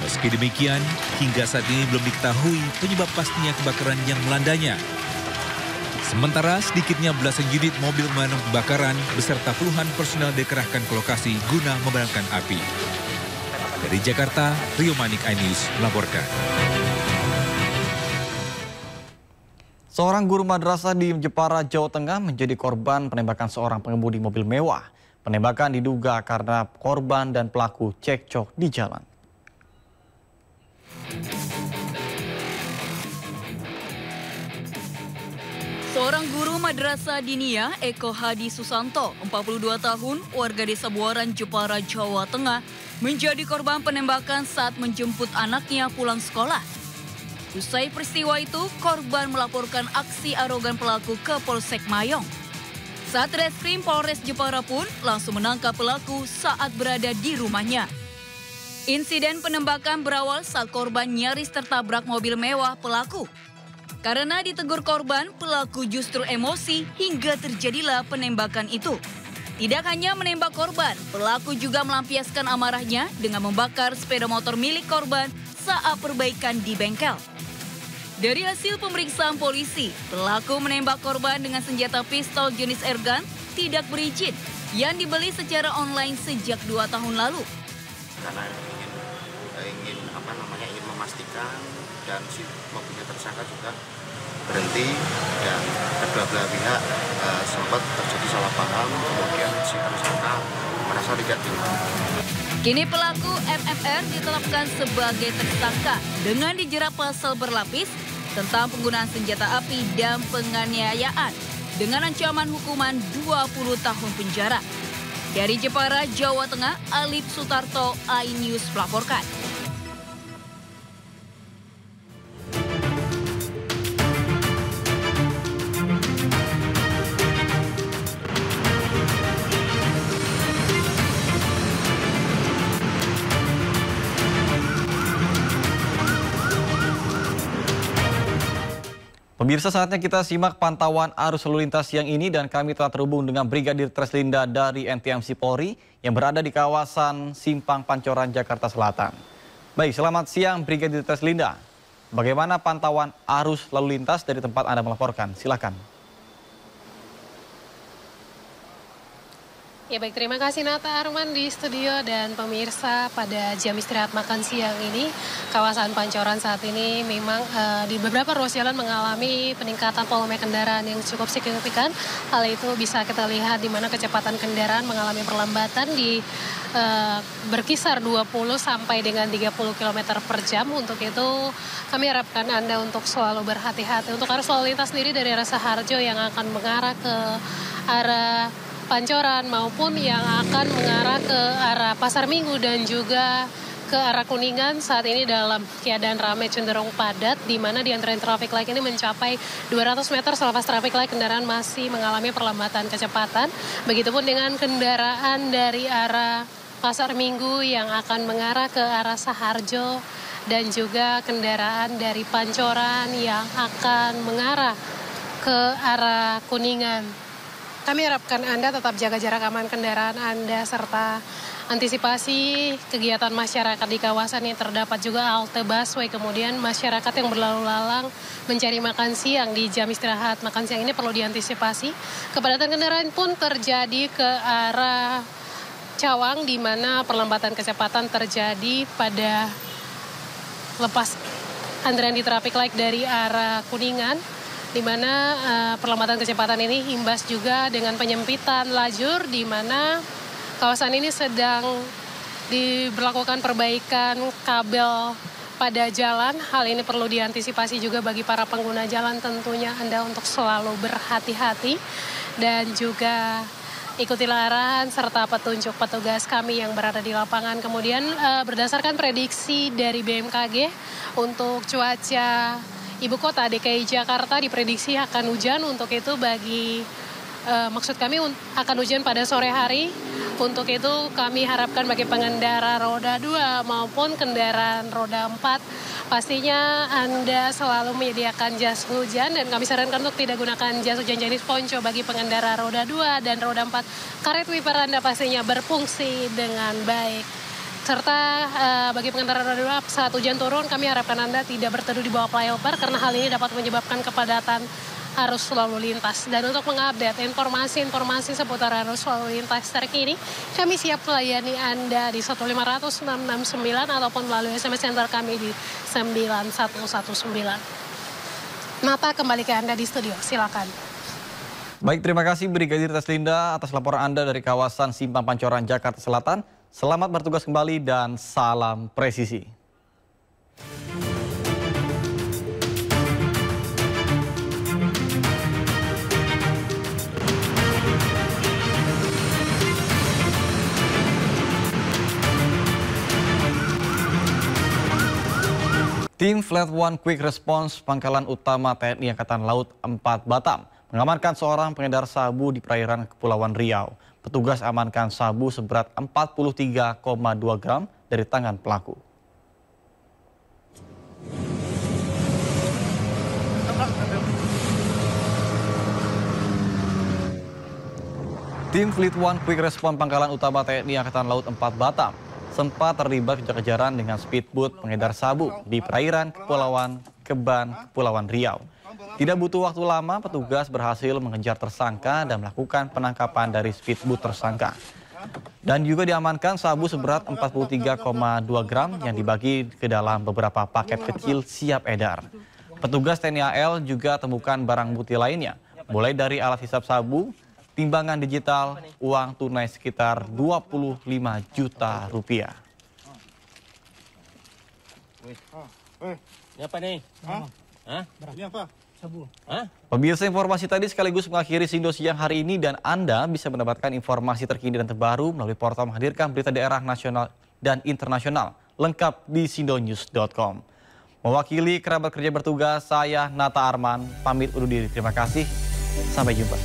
S23: Meski demikian, hingga saat ini belum diketahui penyebab pastinya kebakaran yang melandanya. Sementara sedikitnya belasan unit mobil pemadam kebakaran beserta puluhan personel dikerahkan ke lokasi guna memadamkan api. Dari Jakarta, Rio Manik, iNews melaporkan.
S2: Seorang guru madrasah di Jepara, Jawa Tengah menjadi korban penembakan seorang pengemudi mobil mewah. Penembakan diduga karena korban dan pelaku cekcok di jalan.
S7: Seorang guru madrasah diniyah Eko Hadi Susanto, 42 tahun, warga desa Buaran, Jepara, Jawa Tengah, menjadi korban penembakan saat menjemput anaknya pulang sekolah. Usai peristiwa itu, korban melaporkan aksi arogan pelaku ke Polsek Mayong. Saat Reskrim Polres Jepara pun langsung menangkap pelaku saat berada di rumahnya. Insiden penembakan berawal saat korban nyaris tertabrak mobil mewah pelaku. Karena ditegur korban, pelaku justru emosi hingga terjadilah penembakan itu. Tidak hanya menembak korban, pelaku juga melampiaskan amarahnya dengan membakar sepeda motor milik korban saat perbaikan di bengkel. Dari hasil pemeriksaan polisi, pelaku menembak korban dengan senjata pistol jenis airgun tidak berizin yang dibeli secara online sejak 2 tahun lalu.
S16: Karena ingin memastikan dan si mobilnya tersangka juga berhenti dan kedua belah pihak sempat terjadi salah paham, kemudian si tersangka merasa tidak terima.
S7: Kini pelaku MFR ditetapkan sebagai tersangka dengan dijerat pasal berlapis tentang penggunaan senjata api dan penganiayaan dengan ancaman hukuman 20 tahun penjara. Dari Jepara, Jawa Tengah, Alif Sutarto, iNews melaporkan.
S2: Pemirsa, saatnya kita simak pantauan arus lalu lintas siang ini dan kami telah terhubung dengan Brigadir Treslinda dari NTMC Polri yang berada di kawasan Simpang Pancoran, Jakarta Selatan. Baik, selamat siang Brigadir Treslinda. Bagaimana pantauan arus lalu lintas dari tempat Anda melaporkan? Silakan.
S17: Ya baik, terima kasih Nata Arman di studio dan pemirsa. Pada jam istirahat makan siang ini, kawasan Pancoran saat ini memang di beberapa ruas jalan mengalami peningkatan volume kendaraan yang cukup signifikan. Hal itu bisa kita lihat di mana kecepatan kendaraan mengalami perlambatan di berkisar 20 sampai dengan 30 km per jam. Untuk itu kami harapkan Anda untuk selalu berhati-hati. Untuk arus lalu lintas sendiri dari arah Saharjo yang akan mengarah ke arah Pancoran maupun yang akan mengarah ke arah Pasar Minggu dan juga ke arah Kuningan saat ini dalam keadaan ramai cenderung padat, di mana di antara traffic light ini mencapai 200 meter selepas traffic light kendaraan masih mengalami perlambatan kecepatan. Begitupun dengan kendaraan dari arah Pasar Minggu yang akan mengarah ke arah Saharjo dan juga kendaraan dari Pancoran yang akan mengarah ke arah Kuningan. Kami harapkan Anda tetap jaga jarak aman kendaraan Anda serta antisipasi kegiatan masyarakat di kawasan yang terdapat juga halte busway. Kemudian masyarakat yang berlalu lalang mencari makan siang di jam istirahat makan siang ini perlu diantisipasi. Kepadatan kendaraan pun terjadi ke arah Cawang di mana perlambatan kecepatan terjadi pada lepas antrean di traffic light dari arah Kuningan, di mana perlambatan kecepatan ini imbas juga dengan penyempitan lajur di mana kawasan ini sedang diberlakukan perbaikan kabel pada jalan. Hal ini perlu diantisipasi juga bagi para pengguna jalan, tentunya Anda untuk selalu berhati-hati dan juga ikutilah arahan serta petunjuk petugas kami yang berada di lapangan. Kemudian berdasarkan prediksi dari BMKG untuk cuaca Ibu Kota DKI Jakarta diprediksi akan hujan. Untuk itu maksud kami akan hujan pada sore hari. Untuk itu kami harapkan bagi pengendara roda 2 maupun kendaraan roda 4, pastinya Anda selalu menyediakan jas hujan dan kami sarankan untuk tidak gunakan jas hujan jenis ponco bagi pengendara roda 2 dan roda 4. Karet wiper Anda pastinya berfungsi dengan baik. Serta bagi pengendara roda 2 saat hujan turun kami harapkan Anda tidak berteduh di bawah flyover karena hal ini dapat menyebabkan kepadatan arus lalu lintas. Dan untuk mengupdate informasi-informasi seputar arus lalu lintas terkini, kami siap melayani Anda di 15169 ataupun melalui SMS center kami di 9119. Nata, kembali ke Anda di studio, silakan.
S2: Baik, terima kasih Brigadir Taslinda atas laporan Anda dari kawasan Simpang Pancoran, Jakarta Selatan. Selamat bertugas kembali dan salam presisi. Tim Flat One Quick Response Pangkalan Utama TNI Angkatan Laut 4 Batam mengamankan seorang pengedar sabu di perairan Kepulauan Riau. Petugas amankan sabu seberat 43,2 gram dari tangan pelaku. Tim Fleet One Quick Response Pangkalan Utama TNI Angkatan Laut 4 Batam sempat terlibat kejar-kejaran dengan speedboat pengedar sabu di perairan Kepulauan Keban, Kepulauan Riau. Tidak butuh waktu lama, petugas berhasil mengejar tersangka dan melakukan penangkapan dari speedboat tersangka. Dan juga diamankan sabu seberat 43,2 gram yang dibagi ke dalam beberapa paket kecil siap edar. Petugas TNI AL juga temukan barang bukti lainnya, mulai dari alat hisap sabu, timbangan digital, uang tunai sekitar 25 juta rupiah.
S18: Ini apa nih? Hah? Ini apa? Sabu.
S2: Pemirsa, informasi tadi sekaligus mengakhiri Sindo Siang hari ini dan Anda bisa mendapatkan informasi terkini dan terbaru melalui portal menghadirkan berita daerah nasional dan internasional lengkap di sindonews.com. Mewakili kerabat kerja bertugas, saya Nata Arman, pamit undur diri. Terima kasih, sampai jumpa.